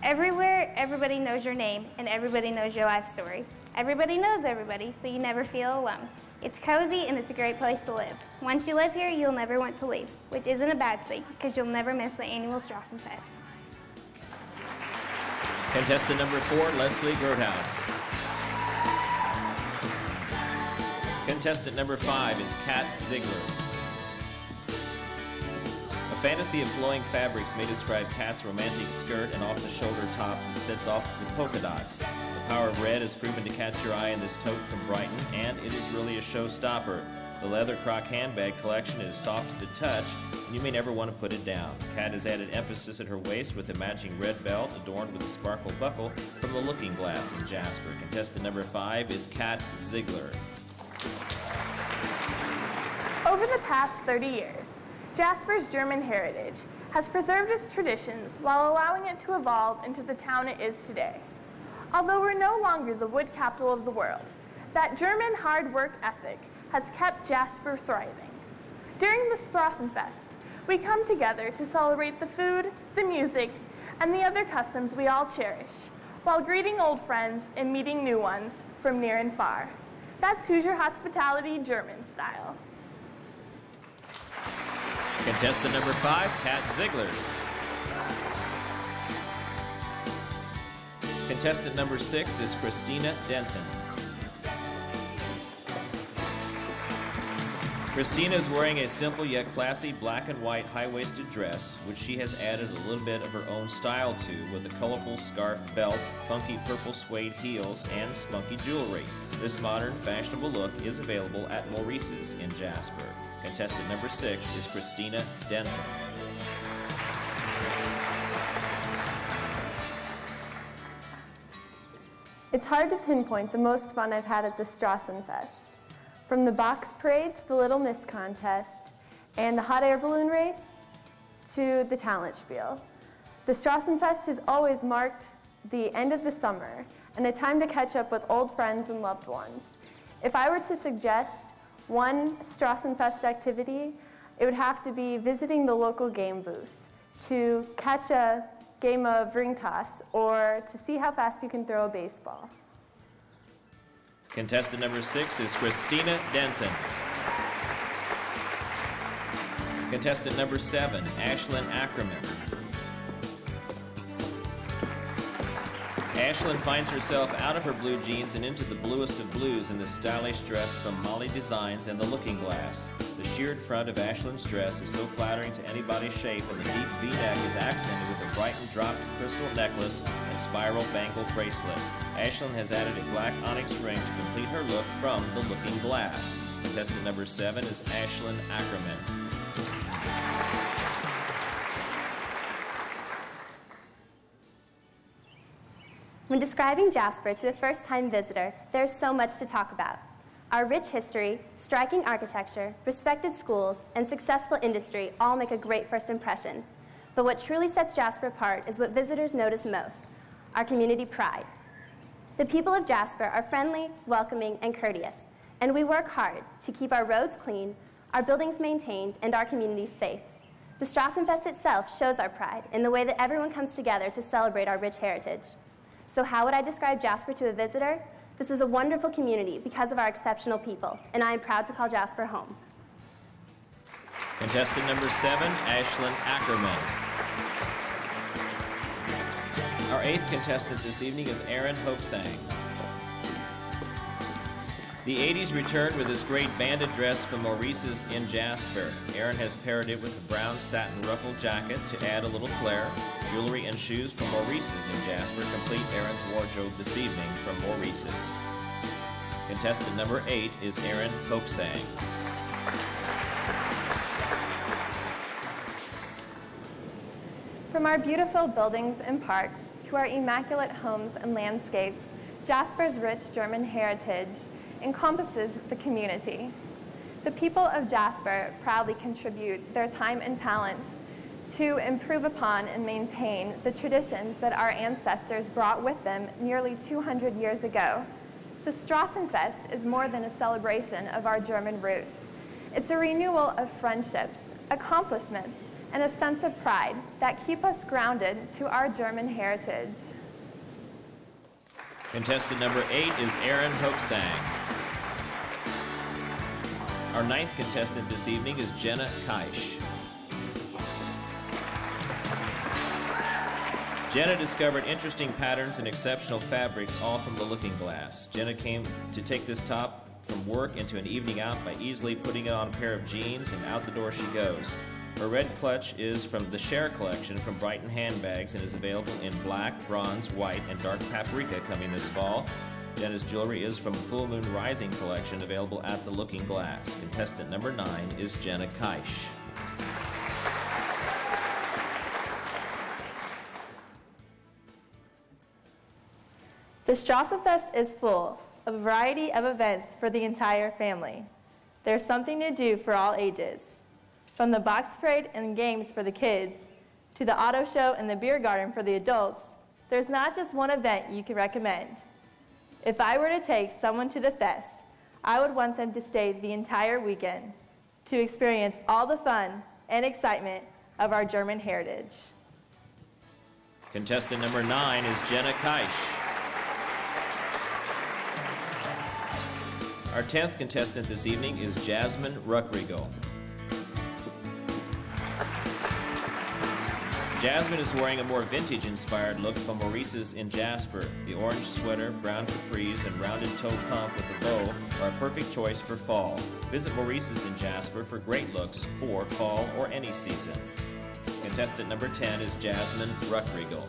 Everywhere, everybody knows your name and everybody knows your life story. Everybody knows everybody, so you never feel alone. It's cozy and it's a great place to live. Once you live here, you'll never want to leave, which isn't a bad thing because you'll never miss the annual Strassenfest. Contestant number 4, Leslie Grothaus. Contestant number 5 is Kat Ziegler. A fantasy of flowing fabrics may describe Kat's romantic skirt and off-the-shoulder top that sets off with polka dots. The power of red has proven to catch your eye in this tote from Brighton, and it is really a showstopper. The leather croc handbag collection is soft to the touch, and you may never want to put it down. Kat has added emphasis at her waist with a matching red belt adorned with a sparkle buckle from the Looking Glass in Jasper. Contestant number 5 is Kat Ziegler. Over the past 30 years, Jasper's German heritage has preserved its traditions while allowing it to evolve into the town it is today. Although we're no longer the wood capital of the world, that German hard work ethic has kept Jasper thriving. During the Strassenfest, we come together to celebrate the food, the music, and the other customs we all cherish, while greeting old friends and meeting new ones from near and far. That's Hoosier hospitality German style. Contestant number 5, Kat Ziegler. Contestant number 6 is Christina Denton. Christina is wearing a simple yet classy black and white high-waisted dress, which she has added a little bit of her own style to with a colorful scarf belt, funky purple suede heels, and spunky jewelry. This modern, fashionable look is available at Maurice's in Jasper. Contestant number 6 is Christina Denton. It's hard to pinpoint the most fun I've had at the Strassenfest. From the box parade to the Little Miss contest and the hot air balloon race to the talent spiel. The Strassenfest has always marked the end of the summer and a time to catch up with old friends and loved ones. If I were to suggest one Strassenfest activity, it would have to be visiting the local game booth to catch a game of ring toss or to see how fast you can throw a baseball. Contestant number 6 is Christina Denton. Contestant number 7, Ashlyn Ackerman. Ashlyn finds herself out of her blue jeans and into the bluest of blues in this stylish dress from Molly Designs and The Looking Glass. The sheared front of Ashlyn's dress is so flattering to anybody's shape, and the deep V-neck is accented with a brightened dropped crystal necklace and spiral bangle bracelet. Ashlyn has added a black onyx ring to complete her look from The Looking Glass. Contestant number 7 is Ashlyn Ackerman. When describing Jasper to a first-time visitor, there's so much to talk about. Our rich history, striking architecture, respected schools, and successful industry all make a great first impression. But what truly sets Jasper apart is what visitors notice most, our community pride. The people of Jasper are friendly, welcoming, and courteous, and we work hard to keep our roads clean, our buildings maintained, and our communities safe. The Strassenfest itself shows our pride in the way that everyone comes together to celebrate our rich heritage. So how would I describe Jasper to a visitor? This is a wonderful community because of our exceptional people, and I am proud to call Jasper home. Contestant number 7, Ashlyn Ackerman. Our 8th contestant this evening is Erin Hoaxang. The 80s returned with this great banded dress from Maurice's in Jasper. Erin has paired it with the brown satin ruffled jacket to add a little flair. Jewelry and shoes from Maurice's in Jasper complete Erin's wardrobe this evening from Maurice's. Contestant number 8 is Erin Hoaxang. From our beautiful buildings and parks to our immaculate homes and landscapes, Jasper's rich German heritage encompasses the community. The people of Jasper proudly contribute their time and talents to improve upon and maintain the traditions that our ancestors brought with them nearly 200 years ago. The Strassenfest is more than a celebration of our German roots. It's a renewal of friendships, accomplishments, and a sense of pride that keep us grounded to our German heritage. Contestant number 8 is Erin Hoaxang. Our 9th contestant this evening is Jenna Keisch. Jenna discovered interesting patterns and exceptional fabrics, all from The Looking Glass. Jenna came to take this top from work into an evening out by easily putting it on a pair of jeans, and out the door she goes. Her red clutch is from the Share collection from Brighton Handbags and is available in black, bronze, white, and dark paprika coming this fall. Jenna's jewelry is from Full Moon Rising collection available at The Looking Glass. Contestant number 9 is Jenna Keisch. The Strassenfest is full of a variety of events for the entire family. There's something to do for all ages. From the box parade and games for the kids, to the auto show and the beer garden for the adults, there's not just one event you could recommend. If I were to take someone to the fest, I would want them to stay the entire weekend to experience all the fun and excitement of our German heritage. Contestant number 9 is Jenna Keisch. Our 10th contestant this evening is Jasmine Ruckriegel. Jasmine is wearing a more vintage-inspired look from Maurice's in Jasper. The orange sweater, brown capris, and rounded toe pump with a bow are a perfect choice for fall. Visit Maurice's in Jasper for great looks for fall or any season. Contestant number 10 is Jasmine Ruckriegel.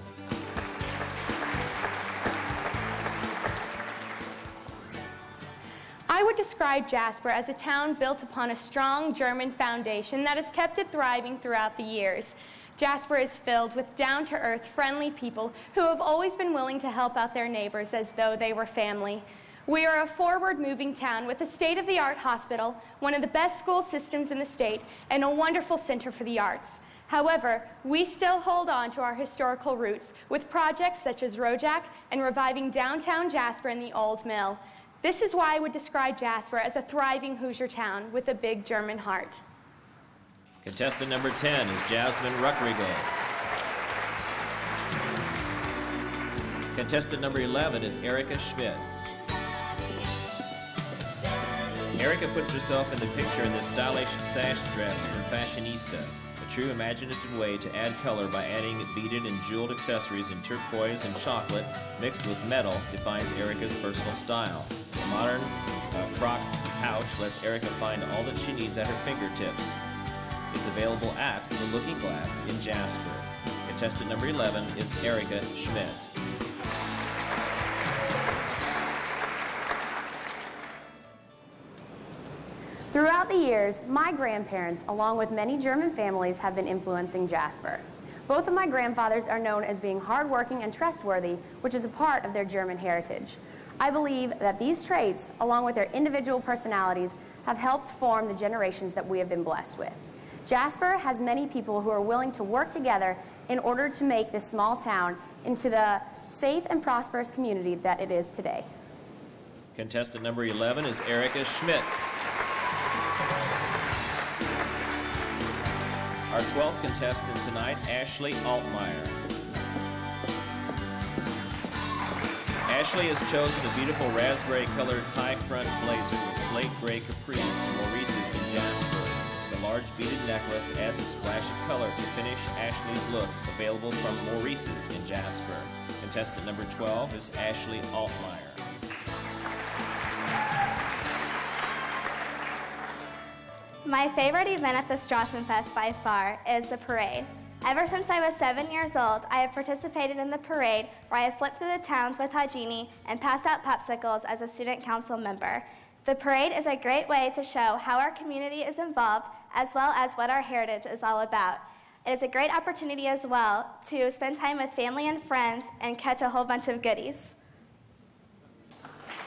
I would describe Jasper as a town built upon a strong German foundation that has kept it thriving throughout the years. Jasper is filled with down-to-earth, friendly people who have always been willing to help out their neighbors as though they were family. We are a forward-moving town with a state-of-the-art hospital, one of the best school systems in the state, and a wonderful center for the arts. However, we still hold on to our historical roots with projects such as Rojak and reviving downtown Jasper and the Old Mill. This is why I would describe Jasper as a thriving Hoosier town with a big German heart. Contestant number 10 is Jasmine Ruckriegel. Contestant number 11 is Erica Schmidt. Erica puts herself in the picture in this stylish sash dress from Fashionista, a true imaginative way to add color by adding beaded and jeweled accessories in turquoise and chocolate mixed with metal defines Erica's personal style. A modern croc pouch lets Erica find all that she needs at her fingertips. It's available at the Looking Glass in Jasper. Contestant number 11 is Erica Schmidt. Throughout the years, my grandparents, along with many German families, have been influencing Jasper. Both of my grandfathers are known as being hardworking and trustworthy, which is a part of their German heritage. I believe that these traits, along with their individual personalities, have helped form the generations that we have been blessed with. Jasper has many people who are willing to work together in order to make this small town into the safe and prosperous community that it is today. Contestant number 11 is Erica Schmidt. Our 12th contestant tonight, Ashley Altmeyer. Ashley has chosen a beautiful raspberry-colored tie-front blazer with slate gray capris from Maurice's in Jasper. The large beaded necklace adds a splash of color to finish Ashley's look, available from Maurice's in Jasper. Contestant number 12 is Ashley Altmeyer. My favorite event at the Strassenfest by far is the parade. Ever since I was 7 years old, I have participated in the parade where I have flipped through the towns with Hajini and passed out popsicles as a student council member. The parade is a great way to show how our community is involved as well as what our heritage is all about. It is a great opportunity as well to spend time with family and friends and catch a whole bunch of goodies.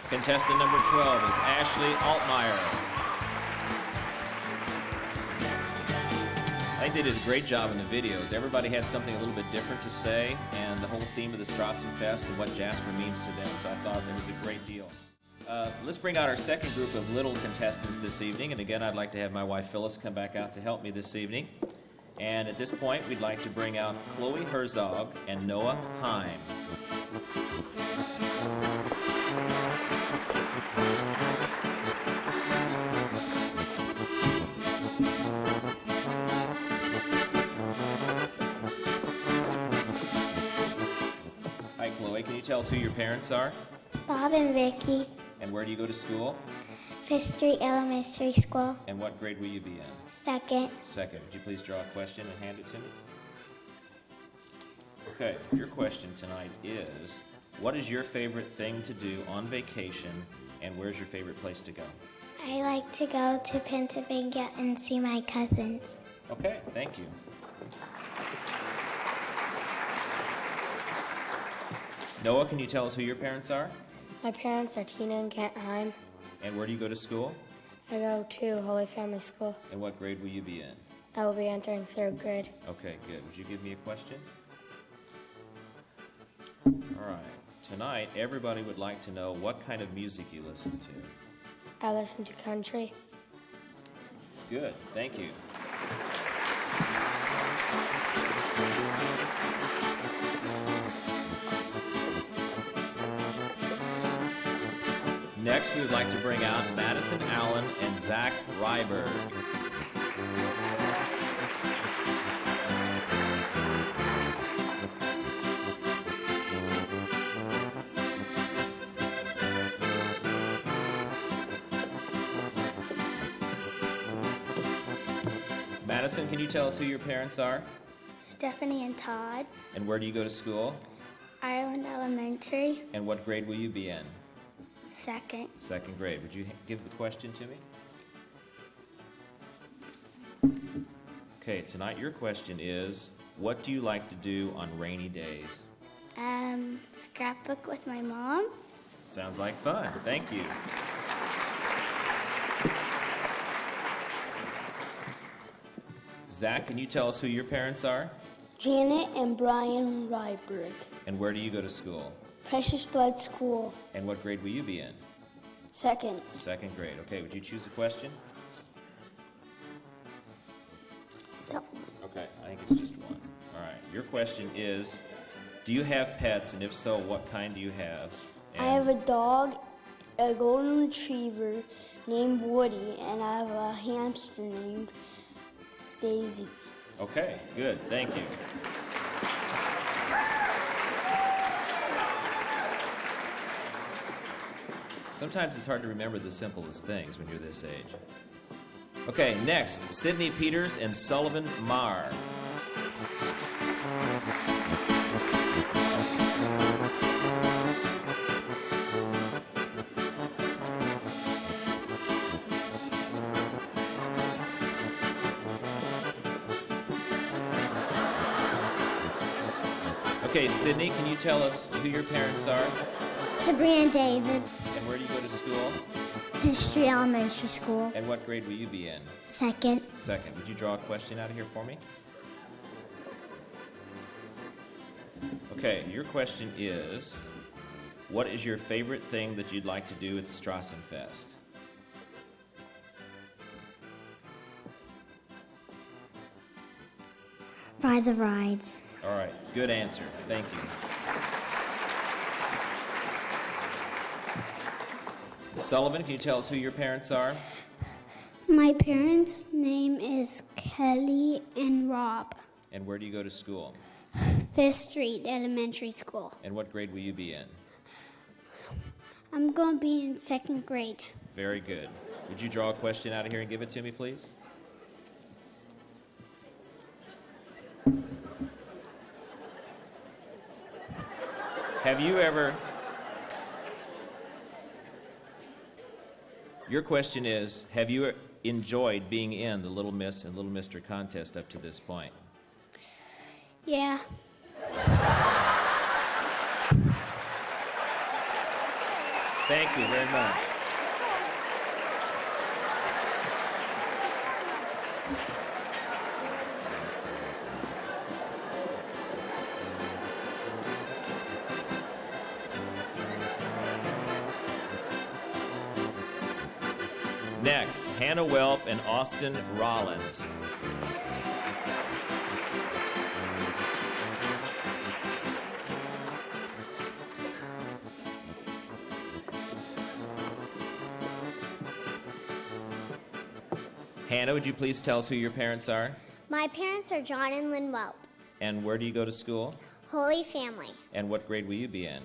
Contestant number 12 is Ashley Altmeyer. I think they did a great job in the videos. Everybody had something a little bit different to say, and the whole theme of the Strassenfest and what Jasper means to them, so I thought it was a great deal. Let's bring out our second group of little contestants this evening, and again, I'd like to have my wife Phyllis come back out to help me this evening. And at this point, we'd like to bring out Chloe Herzog and Noah Heim. Hi, Chloe. Can you tell us who your parents are? Bob and Vicky, And where do you go to school? Fifth Street Elementary School, And what grade will you be in? second. Second. Would you please draw a question and hand it to me? Okay, your question tonight is, what is your favorite thing to do on vacation, and where's your favorite place to go? I like to go to Pennsylvania and see my cousins. Okay, thank you. Noah, can you tell us who your parents are? My parents are Tina and Kent Heim. And where do you go to school? I go to Holy Family School. And what grade will you be in? I will be entering third grade. Okay, good. Would you give me a question? All right. Tonight, everybody would like to know what kind of music you listen to. I listen to country. Good, thank you. Next, we would like to bring out Madison Allen and Zach Ryberg. Madison, can you tell us who your parents are? Stephanie and Todd, And where do you go to school? Ireland Elementary, And what grade will you be in? second. Second grade. Would you give the question to me? Okay, tonight your question is, what do you like to do on rainy days? Scrapbook with my mom. Sounds like fun. Thank you. Zach, can you tell us who your parents are? Janet and Brian Ryberg, And where do you go to school? Precious Blood School, And what grade will you be in? second. Second grade. Okay, would you choose a question? Okay, I think it's just one. All right, your question is, do you have pets, and if so, what kind do you have? I have a dog, a golden retriever named Woody, and I have a hamster named Daisy. Okay, good, thank you. Sometimes it's hard to remember the simplest things when you're this age. Okay, next, Sydney Peters and Sullivan Marr. Okay, Sydney, can you tell us who your parents are? Sabrina David, And where do you go to school? History Elementary School, And what grade will you be in? second. Second. Would you draw a question out of here for me? Okay, your question is, what is your favorite thing that you'd like to do at the Strassenfest? Ride the rides. All right, good answer. Thank you. Sullivan, can you tell us who your parents are? My parents' name is Kelly and Rob. And where do you go to school? Fifth Street Elementary School. And what grade will you be in? I'm going to be in second grade. Very good. Would you draw a question out of here and give it to me, please? Have you ever... Your question is, have you enjoyed being in the Little Miss and Little Mister contest up to this point? Yeah. Thank you very much. Next, Hannah Welp and Austin Rollins. Hannah, would you please tell us who your parents are? My parents are John and Lynn Welp. And where do you go to school? Holy Family. And what grade will you be in?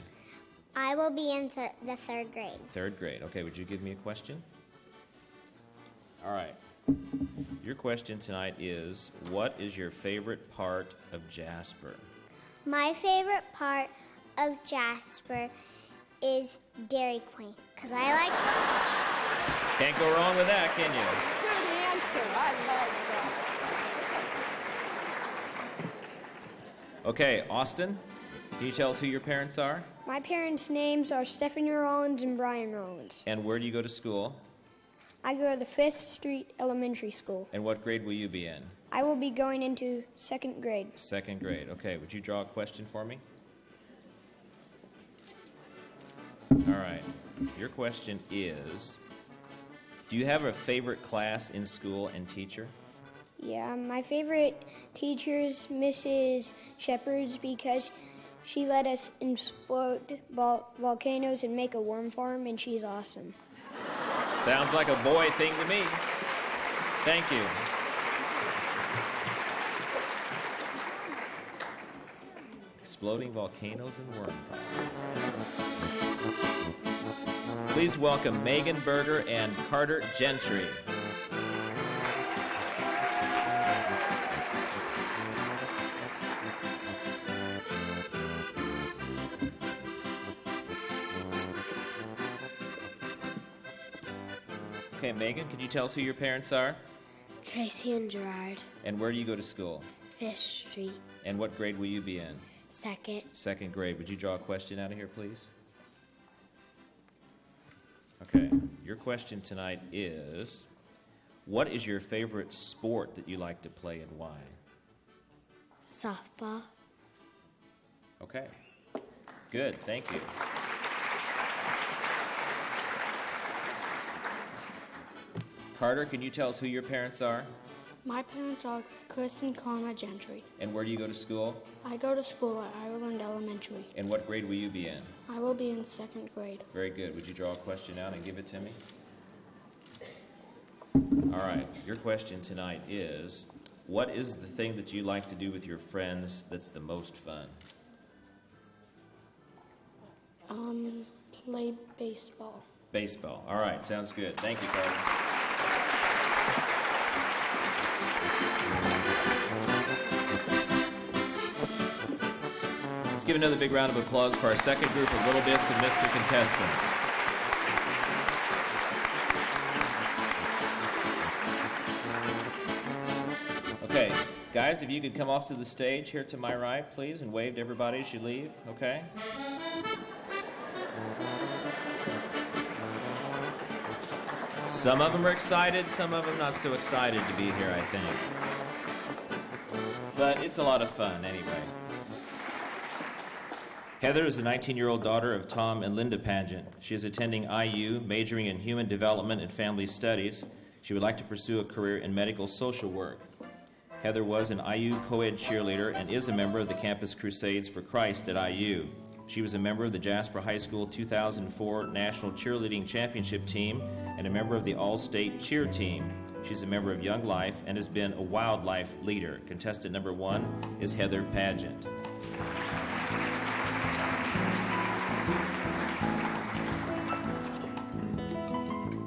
I will be in the third grade. Third grade. Okay, would you give me a question? All right. Your question tonight is, what is your favorite part of Jasper? My favorite part of Jasper is Dairy Queen, because I like... Can't go wrong with that, can you? Good answer. I love that. Okay, Austin, can you tell us who your parents are? My parents' names are Stephanie Rollins and Brian Rollins. And where do you go to school? I go to the Fifth Street Elementary School. And what grade will you be in? I will be going into second grade. Second grade. Okay, would you draw a question for me? All right. Your question is, do you have a favorite class in school and teacher? Yeah, my favorite teacher is Mrs. Shepherds because she let us explode volcanoes and make a worm farm, and she's awesome. Sounds like a boy thing to me. Thank you. Exploding volcanoes and worm farms. Please welcome Megan Berger and Carter Gentry. Okay, Megan, can you tell us who your parents are? Tracy and Gerard. And where do you go to school? Fish Street. And what grade will you be in? Second. Second grade. Would you draw a question out of here, please? Okay, your question tonight is, what is your favorite sport that you like to play and why? Softball. Okay, good, thank you. Carter, can you tell us who your parents are? My parents are Chris and Connor Gentry. And where do you go to school? I go to school at Ireland Elementary. And what grade will you be in? I will be in second grade. Very good. Would you draw a question out and give it to me? All right, your question tonight is, what is the thing that you like to do with your friends that's the most fun? Play baseball. Baseball. All right, sounds good. Thank you, Carter. Let's give another big round of applause for our second group of Little Miss and Mr. contestants. Okay, guys, if you could come off to the stage here to my right, please, and wave to everybody as you leave, okay? Some of them are excited, some of them not so excited to be here, I think. But it's a lot of fun anyway. Heather is the 19-year-old daughter of Tom and Linda Pageant. She is attending IU, majoring in Human Development and Family Studies. She would like to pursue a career in medical social work. Heather was an IU co-ed cheerleader and is a member of the Campus Crusades for Christ at IU. She was a member of the Jasper High School 2004 National Cheerleading Championship team and a member of the All-State Cheer team. She's a member of Young Life and has been a wildlife leader. Contestant number 1 is Heather Pageant.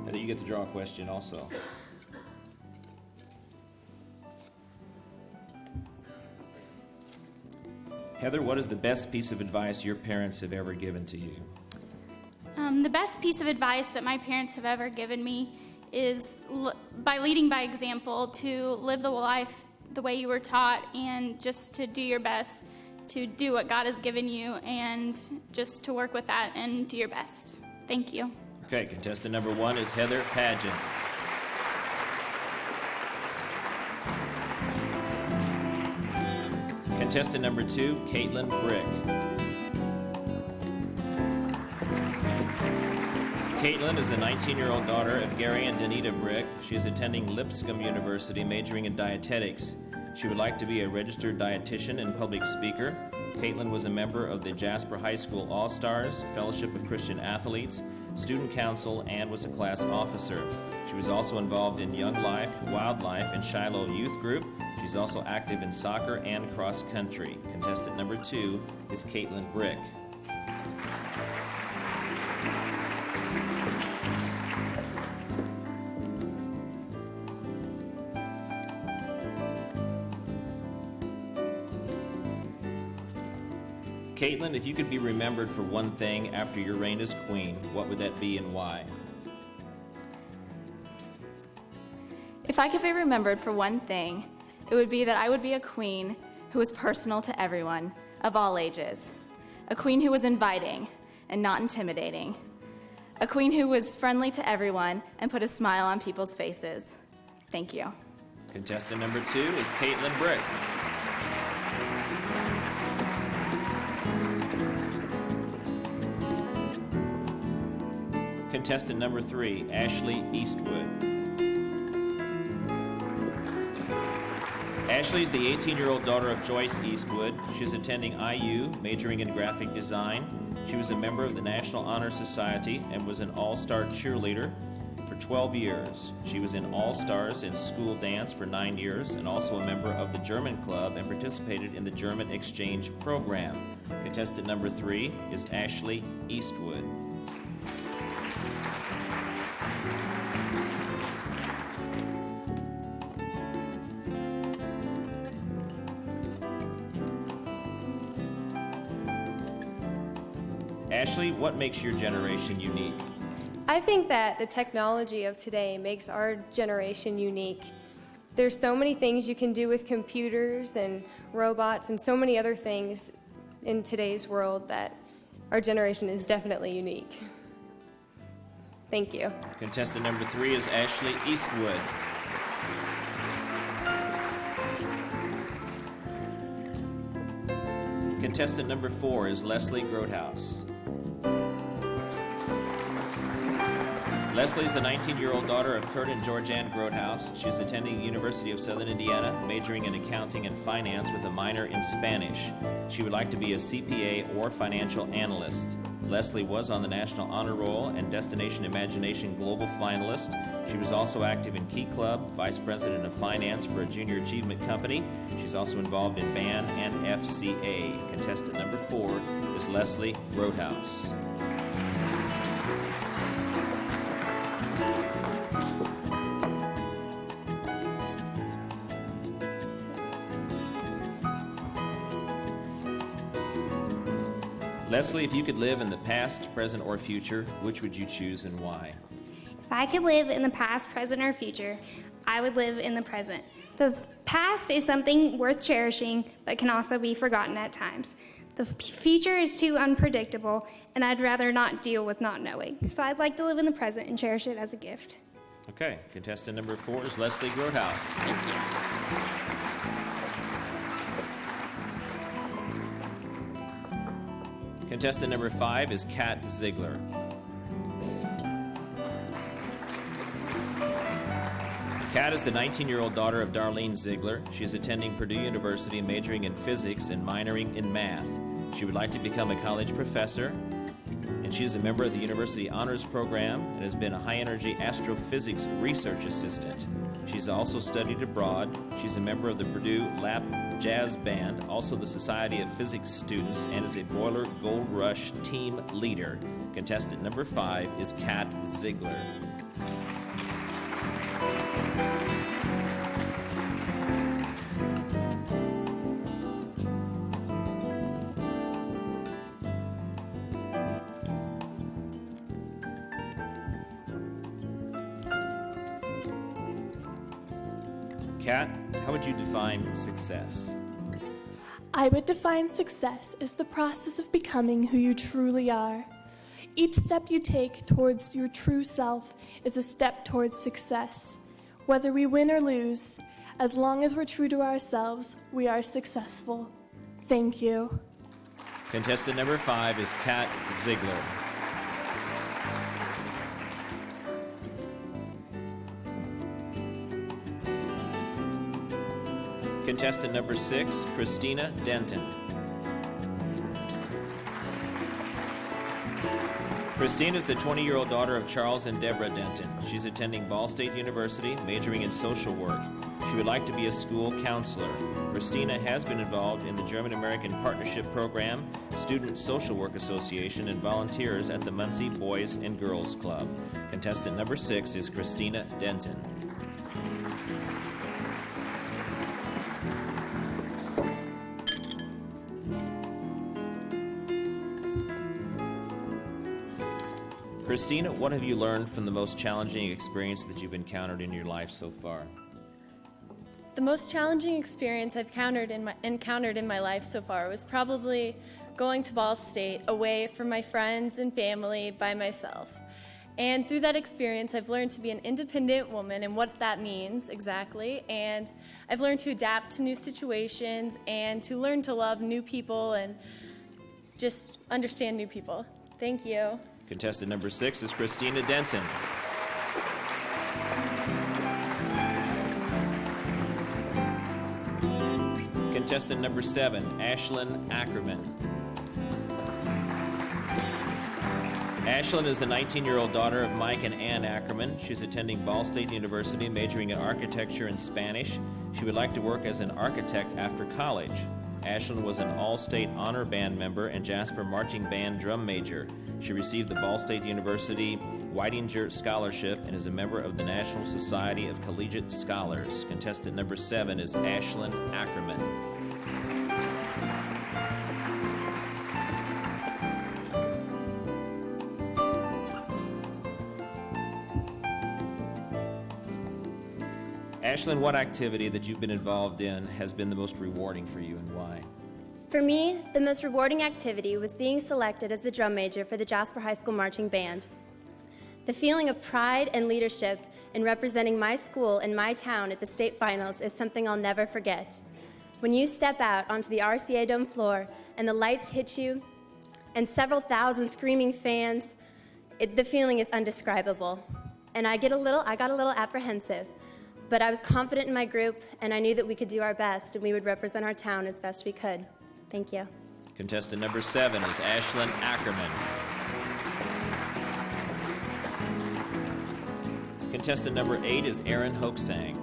Heather, you get to draw a question also. Heather, what is the best piece of advice your parents have ever given to you? The best piece of advice that my parents have ever given me is by leading by example, to live the life the way you were taught and just to do your best to do what God has given you and just to work with that and do your best. Thank you. Okay, contestant number 1 is Heather Pageant. Contestant number 2, Caitlin Brick. Caitlin is the 19-year-old daughter of Gary and Danita Brick. She is attending Lipscomb University, majoring in dietetics. She would like to be a registered dietitian and public speaker. Caitlin was a member of the Jasper High School All-Stars, Fellowship of Christian Athletes, Student Council, and was a class officer. She was also involved in Young Life, Wildlife, and Shiloh Youth Group. She's also active in soccer and cross country. Contestant number 2 is Caitlin Brick. Caitlin, if you could be remembered for one thing after your reign as queen, what would that be and why? If I could be remembered for one thing, it would be that I would be a queen who was personal to everyone, of all ages. A queen who was inviting and not intimidating. A queen who was friendly to everyone and put a smile on people's faces. Thank you. Contestant number 2 is Caitlin Brick. Contestant number 3, Ashley Eastwood. Ashley is the 18-year-old daughter of Joyce Eastwood. She is attending IU, majoring in graphic design. She was a member of the National Honor Society and was an all-star cheerleader for 12 years. She was in All-Stars in school dance for 9 years and also a member of the German Club and participated in the German exchange program. Contestant number 3 is Ashley Eastwood. Ashley, what makes your generation unique? I think that the technology of today makes our generation unique. There's so many things you can do with computers and robots and so many other things in today's world that our generation is definitely unique. Thank you. Contestant number 3 is Ashley Eastwood. Contestant number 4 is Leslie Grothaus. Leslie is the 19-year-old daughter of Kurt and Georgianne Grothaus. She is attending the University of Southern Indiana, majoring in accounting and finance with a minor in Spanish. She would like to be a CPA or financial analyst. Leslie was on the National Honor Roll and Destination Imagination Global finalist. She was also active in Key Club, vice president of finance for a junior achievement company. She's also involved in band and FCA. Contestant number 4 is Leslie Grothaus. Leslie, if you could live in the past, present, or future, which would you choose and why? If I could live in the past, present, or future, I would live in the present. The past is something worth cherishing, but can also be forgotten at times. The future is too unpredictable, and I'd rather not deal with not knowing. So I'd like to live in the present and cherish it as a gift. Okay, contestant number 4 is Leslie Grothaus. Thank you. Contestant number 5 is Kat Ziegler. Kat is the 19-year-old daughter of Darlene Ziegler. She is attending Purdue University, majoring in physics and minoring in math. She would like to become a college professor, and she is a member of the University Honors Program and has been a high-energy astrophysics research assistant. She's also studied abroad. She's a member of the Purdue Lap Jazz Band, also the Society of Physics Students, and is a Boiler Gold Rush team leader. Contestant number 5 is Kat Ziegler. Kat, how would you define success? I would define success as the process of becoming who you truly are. Each step you take towards your true self is a step towards success. Whether we win or lose, as long as we're true to ourselves, we are successful. Thank you. Contestant number 5 is Kat Ziegler. Contestant number 6, Christina Denton. Christine is the 20-year-old daughter of Charles and Deborah Denton. She's attending Ball State University, majoring in social work. She would like to be a school counselor. Christina has been involved in the German-American Partnership Program, Student Social Work Association, and volunteers at the Muncie Boys and Girls Club. Contestant number 6 is Christina Denton. Christina, what have you learned from the most challenging experience that you've encountered in your life so far? The most challenging experience I've encountered in my life so far was probably going to Ball State away from my friends and family by myself. And through that experience, I've learned to be an independent woman and what that means exactly. And I've learned to adapt to new situations and to learn to love new people and just understand new people. Thank you. Contestant number 6 is Christina Denton. Contestant number 7, Ashlyn Ackerman. Ashlyn is the 19-year-old daughter of Mike and Ann Ackerman. She's attending Ball State University, majoring in architecture and Spanish. She would like to work as an architect after college. Ashlyn was an All-State Honor Band member and Jasper Marching Band drum major. She received the Ball State University Whitinger Scholarship and is a member of the National Society of Collegiate Scholars. Contestant number 7 is Ashlyn Ackerman. Ashlyn, what activity that you've been involved in has been the most rewarding for you and why? For me, the most rewarding activity was being selected as the drum major for the Jasper High School Marching Band. The feeling of pride and leadership in representing my school and my town at the state finals is something I'll never forget. When you step out onto the RCA Dome floor and the lights hit you and several thousand screaming fans, the feeling is indescribable. And I got a little apprehensive, but I was confident in my group and I knew that we could do our best and we would represent our town as best we could. Thank you. Contestant number 7 is Ashlyn Ackerman. Contestant number 8 is Erin Hoaxang.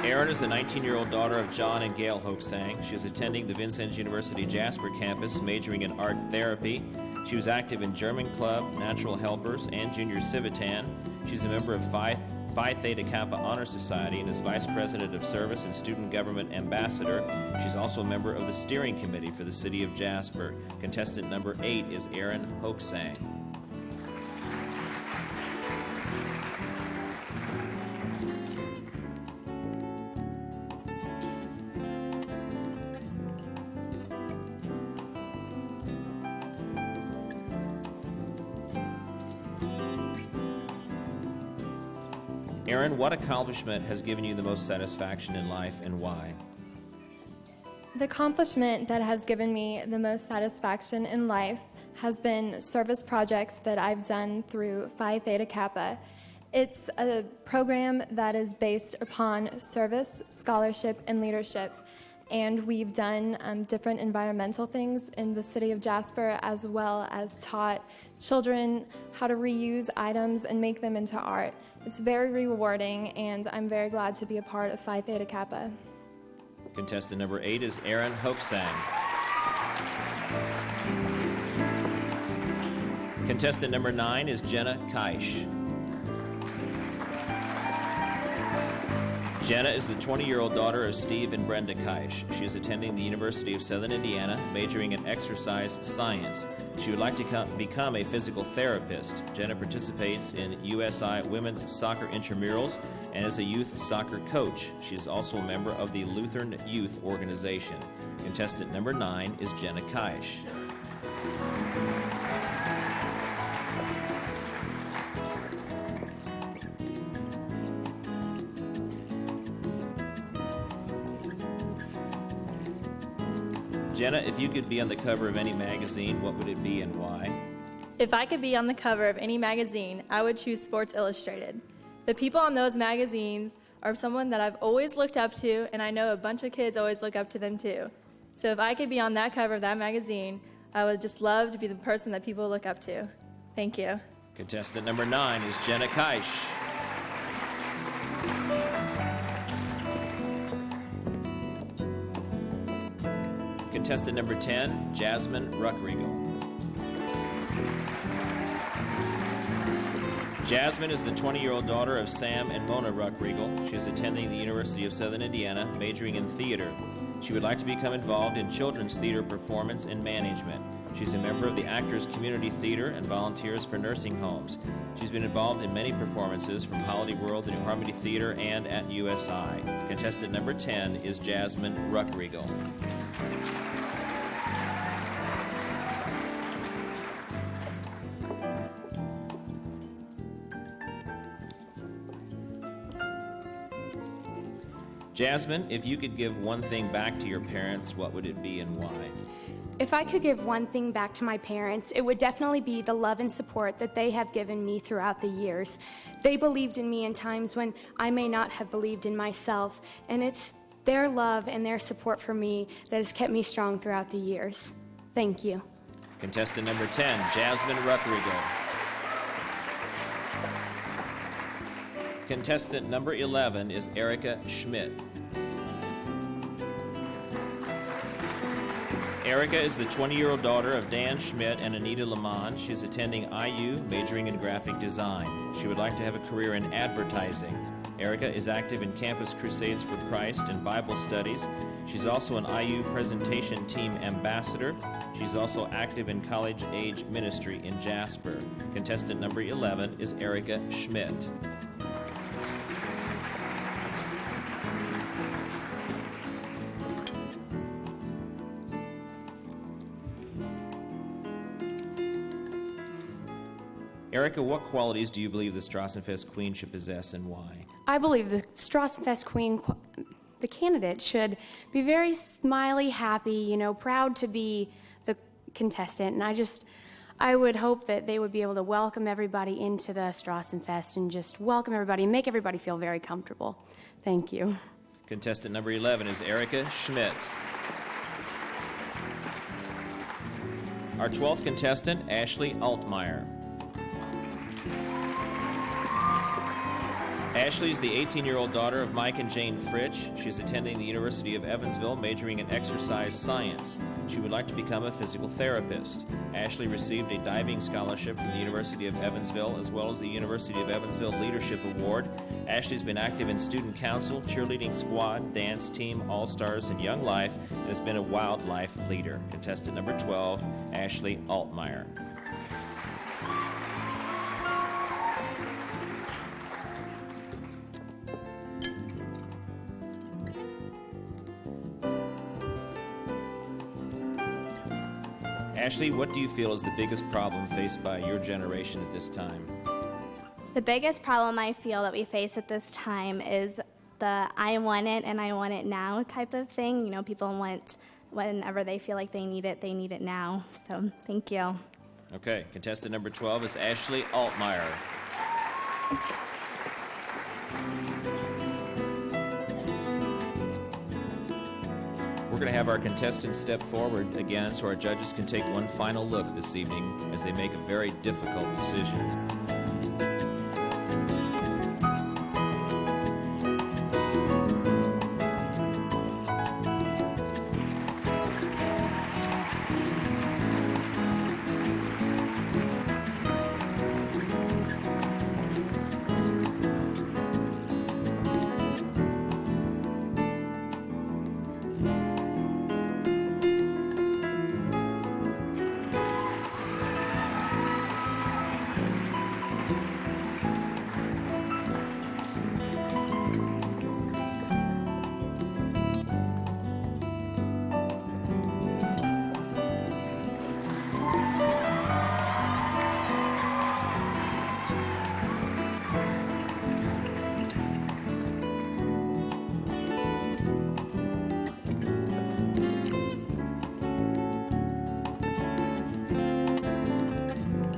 Erin is the 19-year-old daughter of John and Gail Hoaxang. She is attending the Vincennes University Jasper campus, majoring in art therapy. She was active in German Club, Natural Helpers, and Junior Civitan. She's a member of Phi Theta Kappa Honor Society and is Vice President of Service and Student Government Ambassador. She's also a member of the Steering Committee for the City of Jasper. Contestant number 8 is Erin Hoaxang. Erin, what accomplishment has given you the most satisfaction in life and why? The accomplishment that has given me the most satisfaction in life has been service projects that I've done through Phi Theta Kappa. It's a program that is based upon service, scholarship, and leadership. And we've done different environmental things in the city of Jasper, as well as taught children how to reuse items and make them into art. It's very rewarding, and I'm very glad to be a part of Phi Theta Kappa. Contestant number 8 is Erin Hoaxang. Contestant number 9 is Jenna Kaish. Jenna is the 20-year-old daughter of Steve and Brenda Kaish. She is attending the University of Southern Indiana, majoring in exercise science. She would like to become a physical therapist. Jenna participates in USI Women's Soccer Intramurals and is a youth soccer coach. She is also a member of the Lutheran Youth Organization. Contestant number 9 is Jenna Kaish. Jenna, if you could be on the cover of any magazine, what would it be and why? If I could be on the cover of any magazine, I would choose Sports Illustrated. The people on those magazines are someone that I've always looked up to, and I know a bunch of kids always look up to them too. So if I could be on that cover of that magazine, I would just love to be the person that people look up to. Thank you. Contestant number 9 is Jenna Kaish. Contestant number 10, Jasmine Ruckriegel. Jasmine is the 20-year-old daughter of Sam and Mona Ruckriegel. She is attending the University of Southern Indiana, majoring in theater. She would like to become involved in children's theater performance and management. She's a member of the Actors Community Theater and volunteers for nursing homes. She's been involved in many performances from Holiday World, the New Harmony Theater, and at USI. Contestant number 10 is Jasmine Ruckriegel. Jasmine, if you could give one thing back to your parents, what would it be and why? If I could give one thing back to my parents, it would definitely be the love and support that they have given me throughout the years. They believed in me in times when I may not have believed in myself, and it's their love and their support for me that has kept me strong throughout the years. Thank you. Contestant number 10, Jasmine Ruckriegel. Contestant number 11 is Erica Schmidt. Erica is the 20-year-old daughter of Dan Schmidt and Anita Lamont. She is attending IU, majoring in graphic design. She would like to have a career in advertising. Erica is active in Campus Crusades for Christ and Bible studies. She's also an IU presentation team ambassador. She's also active in college-age ministry in Jasper. Contestant number 11 is Erica Schmidt. Erica, what qualities do you believe the Strassenfest Queen should possess and why? I believe the Strassenfest Queen, the candidate, should be very smiley, happy, proud to be the contestant. And I would hope that they would be able to welcome everybody into the Strassenfest and just welcome everybody and make everybody feel very comfortable. Thank you. Contestant number 11 is Erica Schmidt. Our 12th contestant, Ashley Altmeyer. Ashley is the 18-year-old daughter of Mike and Jane Fritch. She is attending the University of Evansville, majoring in exercise science. She would like to become a physical therapist. Ashley received a diving scholarship from the University of Evansville, as well as the University of Evansville Leadership Award. Ashley's been active in student council, cheerleading squad, dance team, All-Stars, and Young Life, and has been a wildlife leader. Contestant number 12, Ashley Altmeyer. Ashley, what do you feel is the biggest problem faced by your generation at this time? The biggest problem I feel that we face at this time is the I want it and I want it now type of thing. People want whenever they feel like they need it now. So thank you. Okay, contestant number 12 is Ashley Altmeyer. We're going to have our contestants step forward again so our judges can take one final look this evening as they make a very difficult decision.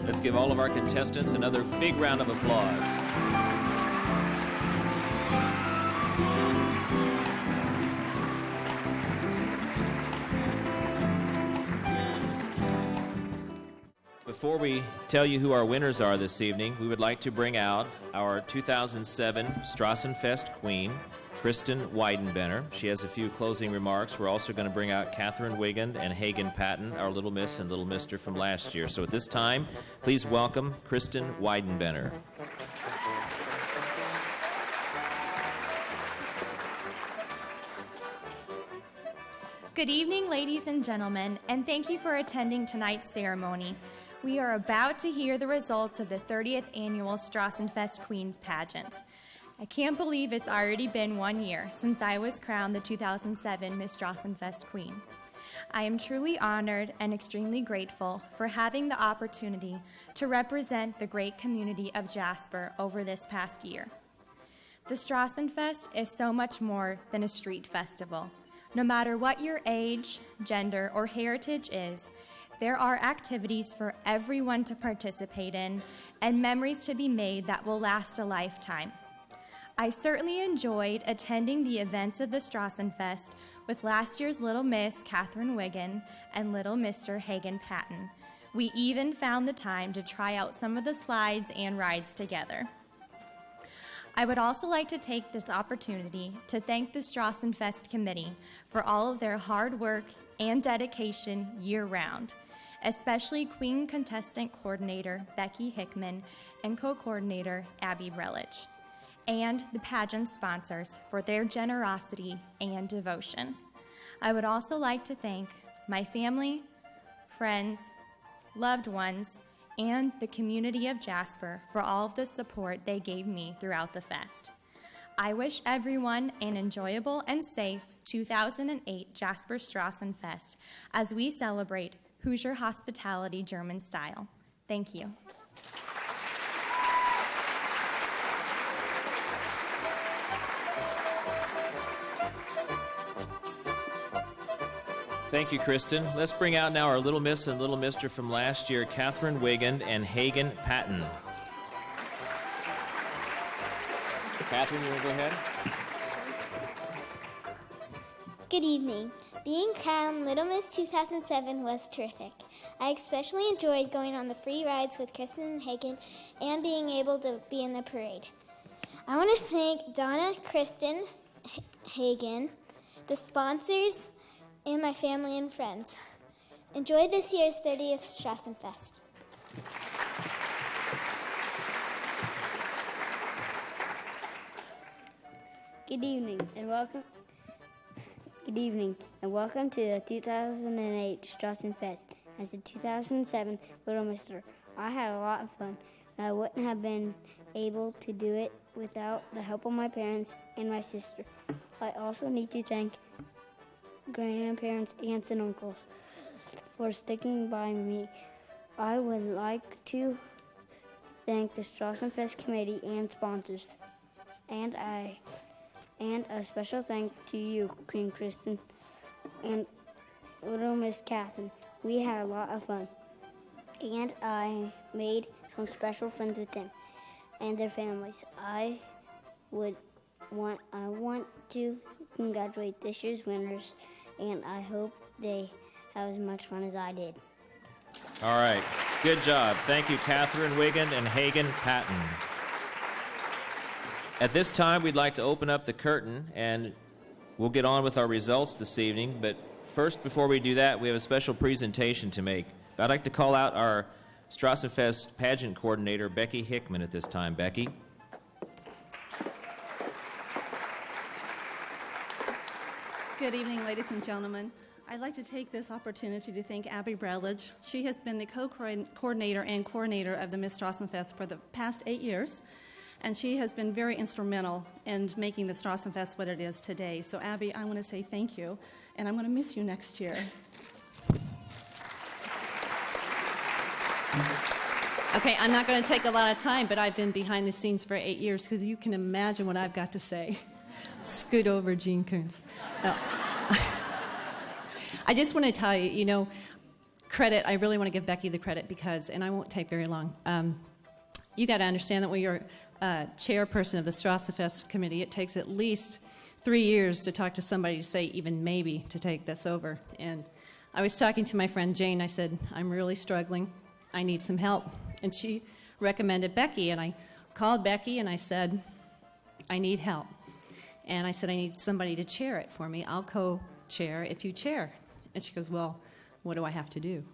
Let's give all of our contestants another big round of applause. Before we tell you who our winners are this evening, we would like to bring out our 2007 Strassenfest Queen, Kristen Weidenbenner. She has a few closing remarks. We're also going to bring out Catherine Wigand and Hagen Patton, our Little Miss and Little Mister from last year. So at this time, please welcome Kristen Weidenbenner. Good evening, ladies and gentlemen, and thank you for attending tonight's ceremony. We are about to hear the results of the 30th Annual Strassenfest Queens Pageant. I can't believe it's already been 1 year since I was crowned the 2007 Miss Strassenfest Queen. I am truly honored and extremely grateful for having the opportunity to represent the great community of Jasper over this past year. The Strassenfest is so much more than a street festival. No matter what your age, gender, or heritage is, there are activities for everyone to participate in and memories to be made that will last a lifetime. I certainly enjoyed attending the events of the Strassenfest with last year's Little Miss Catherine Wiggin and Little Mr. Hagen Patton. We even found the time to try out some of the slides and rides together. I would also like to take this opportunity to thank the Strassenfest Committee for all of their hard work and dedication year-round, especially Queen Contestant Coordinator Becky Hickman and Co-Coordinator Abby Relich, and the pageant sponsors for their generosity and devotion. I would also like to thank my family, friends, loved ones, and the community of Jasper for all of the support they gave me throughout the fest. I wish everyone an enjoyable and safe 2008 Jasper Strassenfest as we celebrate Hoosier hospitality German style. Thank you. Thank you, Kristen. Let's bring out now our Little Miss and Little Mister from last year, Catherine Wiggand and Hagen Patton. Catherine, you want to go ahead? Good evening. Being crowned Little Miss 2007 was terrific. I especially enjoyed going on the free rides with Kristen and Hagen and being able to be in the parade. I want to thank Donna, Kristen, Hagen, the sponsors, and my family and friends. Enjoy this year's 30th Strassenfest. Good evening and welcome to the 2008 Strassenfest. As the 2007 Little Mister, I had a lot of fun, and I wouldn't have been able to do it without the help of my parents and my sister. I also need to thank grandparents, aunts, and uncles for sticking by me. I would like to thank the Strassenfest committee and sponsors, and a special thank to you, Queen Kristen, and Little Miss Catherine. We had a lot of fun, and I made some special friends with them and their families. I want to congratulate this year's winners, and I hope they have as much fun as I did. All right. Good job. Thank you, Catherine Wiggand and Hagen Patton. At this time, we'd like to open up the curtain, and we'll get on with our results this evening. But first, before we do that, we have a special presentation to make. I'd like to call out our Strassenfest Pageant Coordinator, Becky Hickman, at this time. Becky. Good evening, ladies and gentlemen. I'd like to take this opportunity to thank Abby Bradledge. She has been the co-coordinator and coordinator of the Miss Strassenfest for the past 8 years, and she has been very instrumental in making the Strassenfest what it is today. So, Abby, I want to say thank you, and I'm going to miss you next year. Okay, I'm not going to take a lot of time, but I've been behind the scenes for 8 years, because you can imagine what I've got to say. Scoot over, Gene Kuntz. No. I just want to tell you, credit, I really want to give Becky the credit because, and I won't take very long, you got to understand that when you're chairperson of the Strassenfest committee, it takes at least 3 years to talk to somebody to say even maybe to take this over. And I was talking to my friend Jane. I said, I'm really struggling. I need some help. And she recommended Becky, and I called Becky and I said, I need help. And I said, I need somebody to chair it for me. I'll co-chair if you chair. And she goes, well, what do I have to do?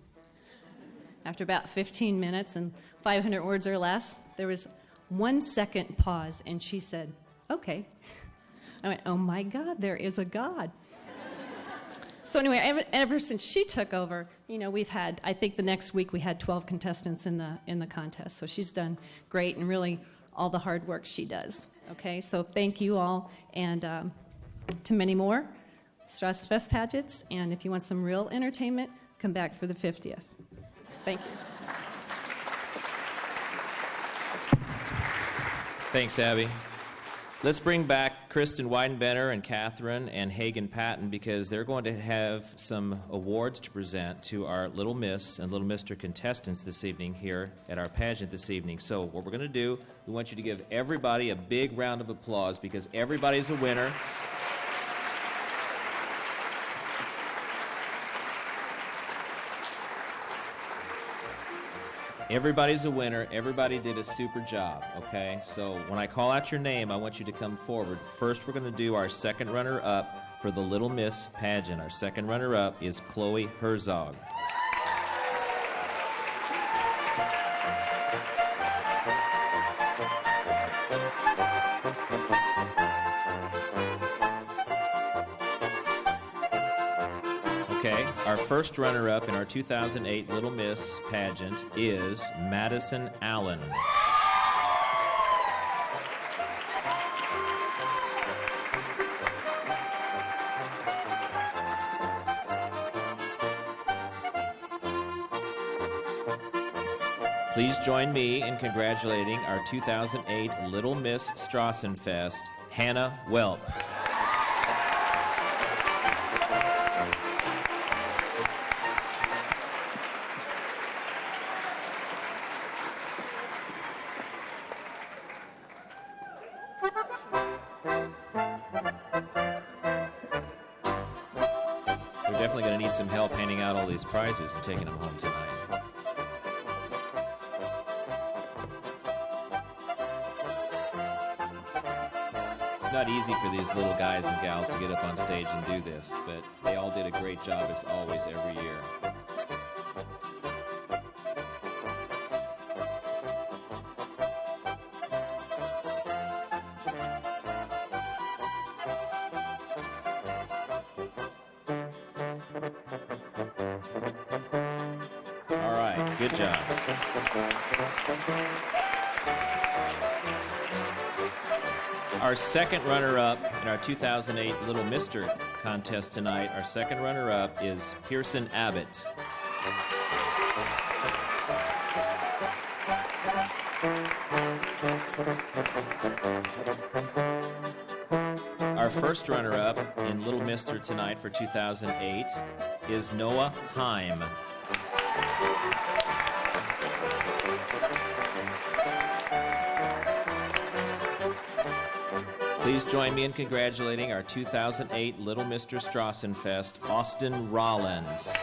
After about 15 minutes and 500 words or less, there was 1 second pause, and she said, okay. I went, oh my God, there is a God. So anyway, ever since she took over, we've had, I think the next week we had 12 contestants in the contest. So she's done great, and really all the hard work she does. Okay, so thank you all, and to many more Strassenfest pageants, and if you want some real entertainment, come back for the 50th. Thank you. Thanks, Abby. Let's bring back Kristen Weidenbender and Catherine and Hagen Patton, because they're going to have some awards to present to our Little Miss and Little Mister contestants this evening here at our pageant this evening. So what we're going to do, we want you to give everybody a big round of applause, because everybody's a winner. Everybody's a winner. Everybody did a super job, okay? So when I call out your name, I want you to come forward. First, we're going to do our second runner-up for the Little Miss pageant. Our second runner-up is Chloe Herzog. Our first runner-up in our 2008 Little Miss pageant is Madison Allen. Please join me in congratulating our 2008 Little Miss Strassenfest, Hannah Welp. We're definitely going to need some help handing out all these prizes and taking them home tonight. It's not easy for these little guys and gals to get up on stage and do this, but they all did a great job as always every year. All right, good job. Our second runner-up in our 2008 Little Mister contest tonight, our second runner-up is Pearson Abbott. Our first runner-up in Little Mister tonight for 2008 is Noah Heim. Please join me in congratulating our 2008 Little Mr. Strassenfest, Austin Rollins.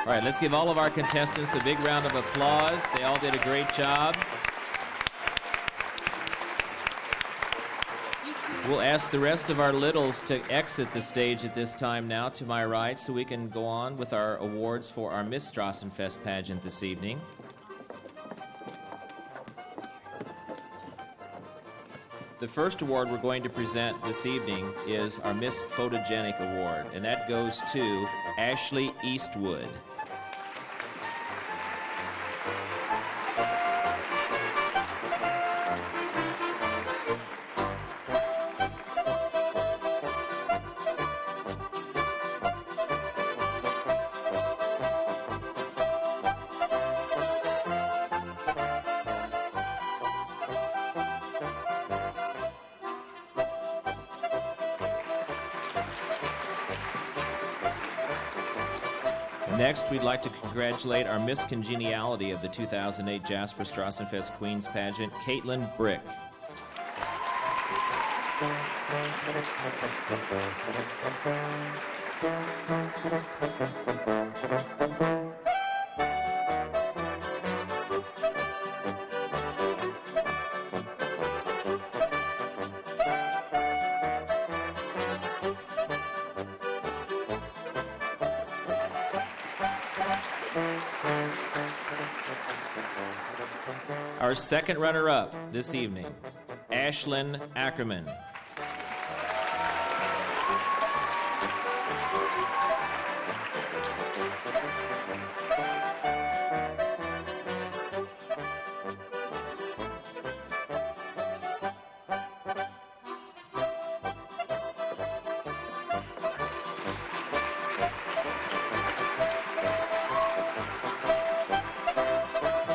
All right, let's give all of our contestants a big round of applause. They all did a great job. We'll ask the rest of our littles to exit the stage at this time now to my right so we can go on with our awards for our Miss Strassenfest pageant this evening. The first award we're going to present this evening is our Miss Photogenic Award, and that goes to Ashley Eastwood. Next, we'd like to congratulate our Miss Congeniality of the 2008 Jasper Strassenfest Queens Pageant, Caitlin Brick. Our second runner-up this evening, Ashlyn Ackerman.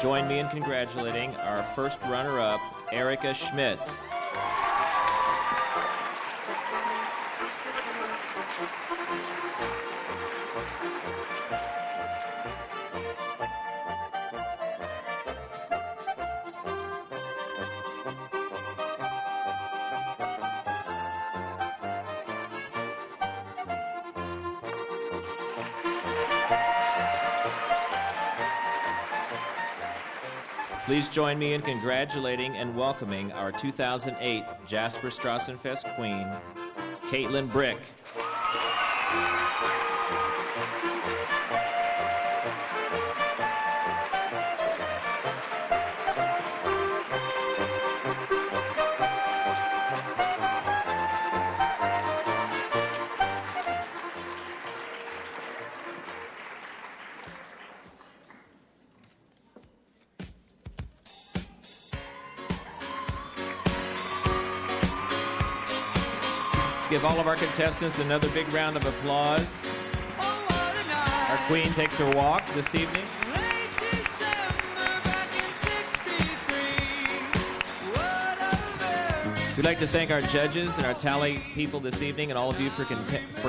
Join me in congratulating our first runner-up, Erica Schmidt. Please join me in congratulating and welcoming our 2008 Jasper Strassenfest Queen, Caitlin Brick. Give all of our contestants another big round of applause. Our queen takes her walk this evening. We'd like to thank our judges and our tally people this evening, and all of you for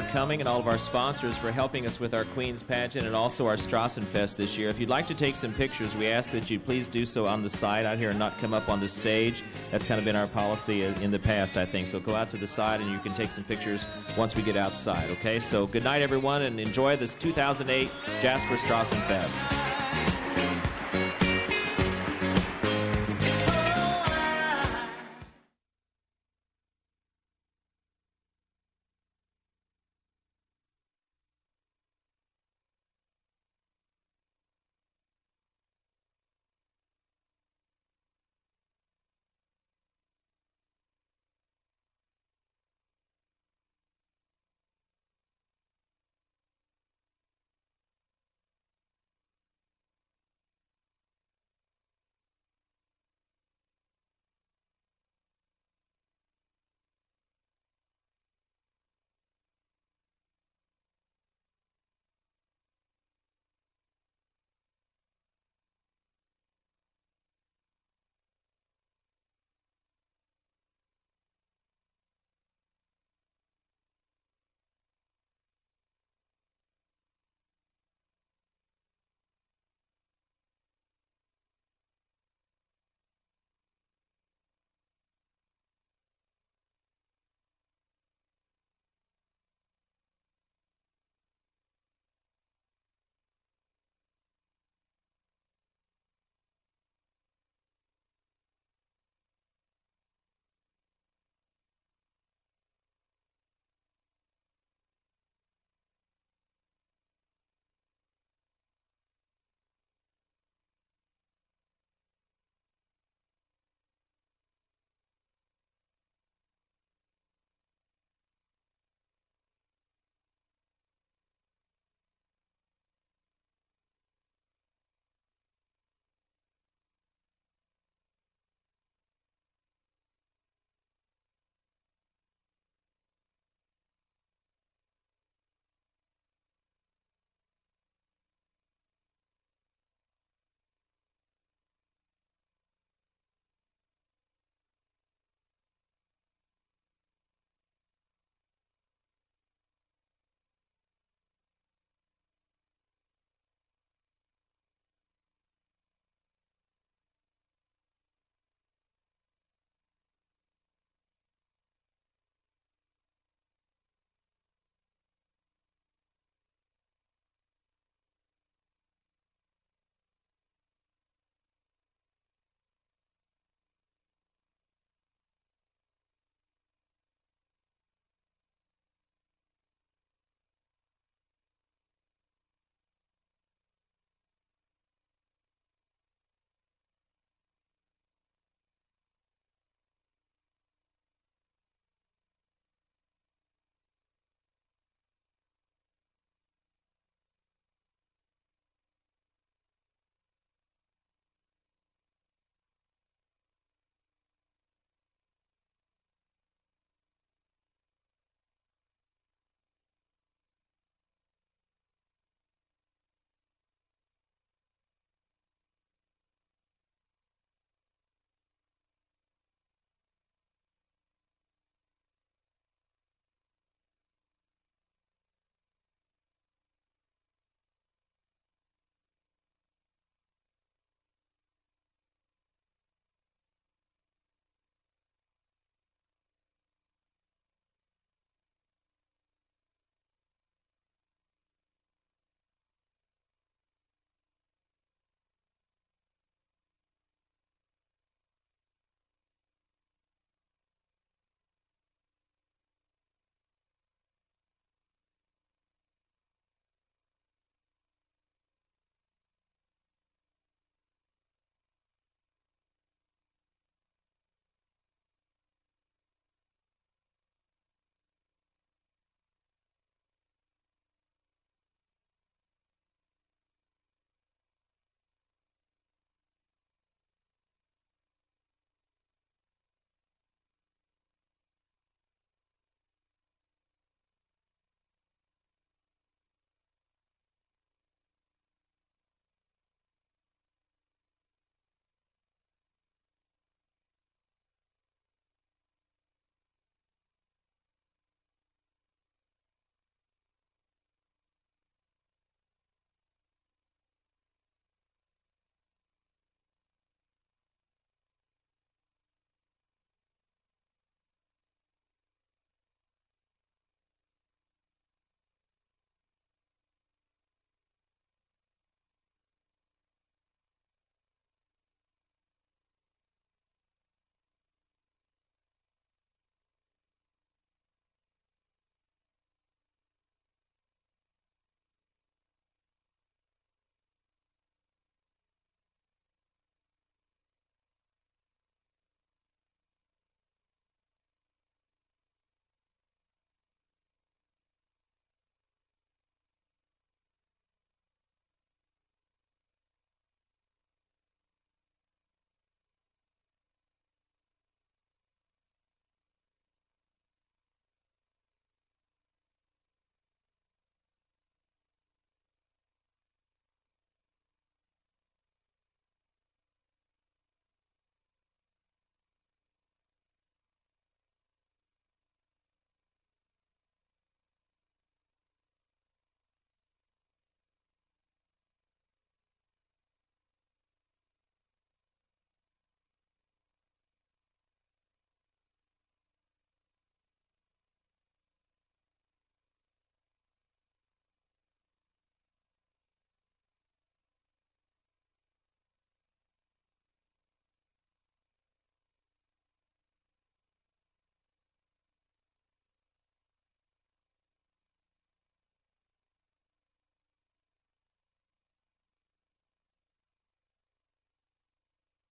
coming, and all of our sponsors for helping us with our Queen's Pageant and also our Strassenfest this year. If you'd like to take some pictures, we ask that you please do so on the side out here and not come up on the stage. That's kind of been our policy in the past, I think. So go out to the side and you can take some pictures once we get outside, okay? So good night, everyone, and enjoy this 2008 Jasper Strassenfest.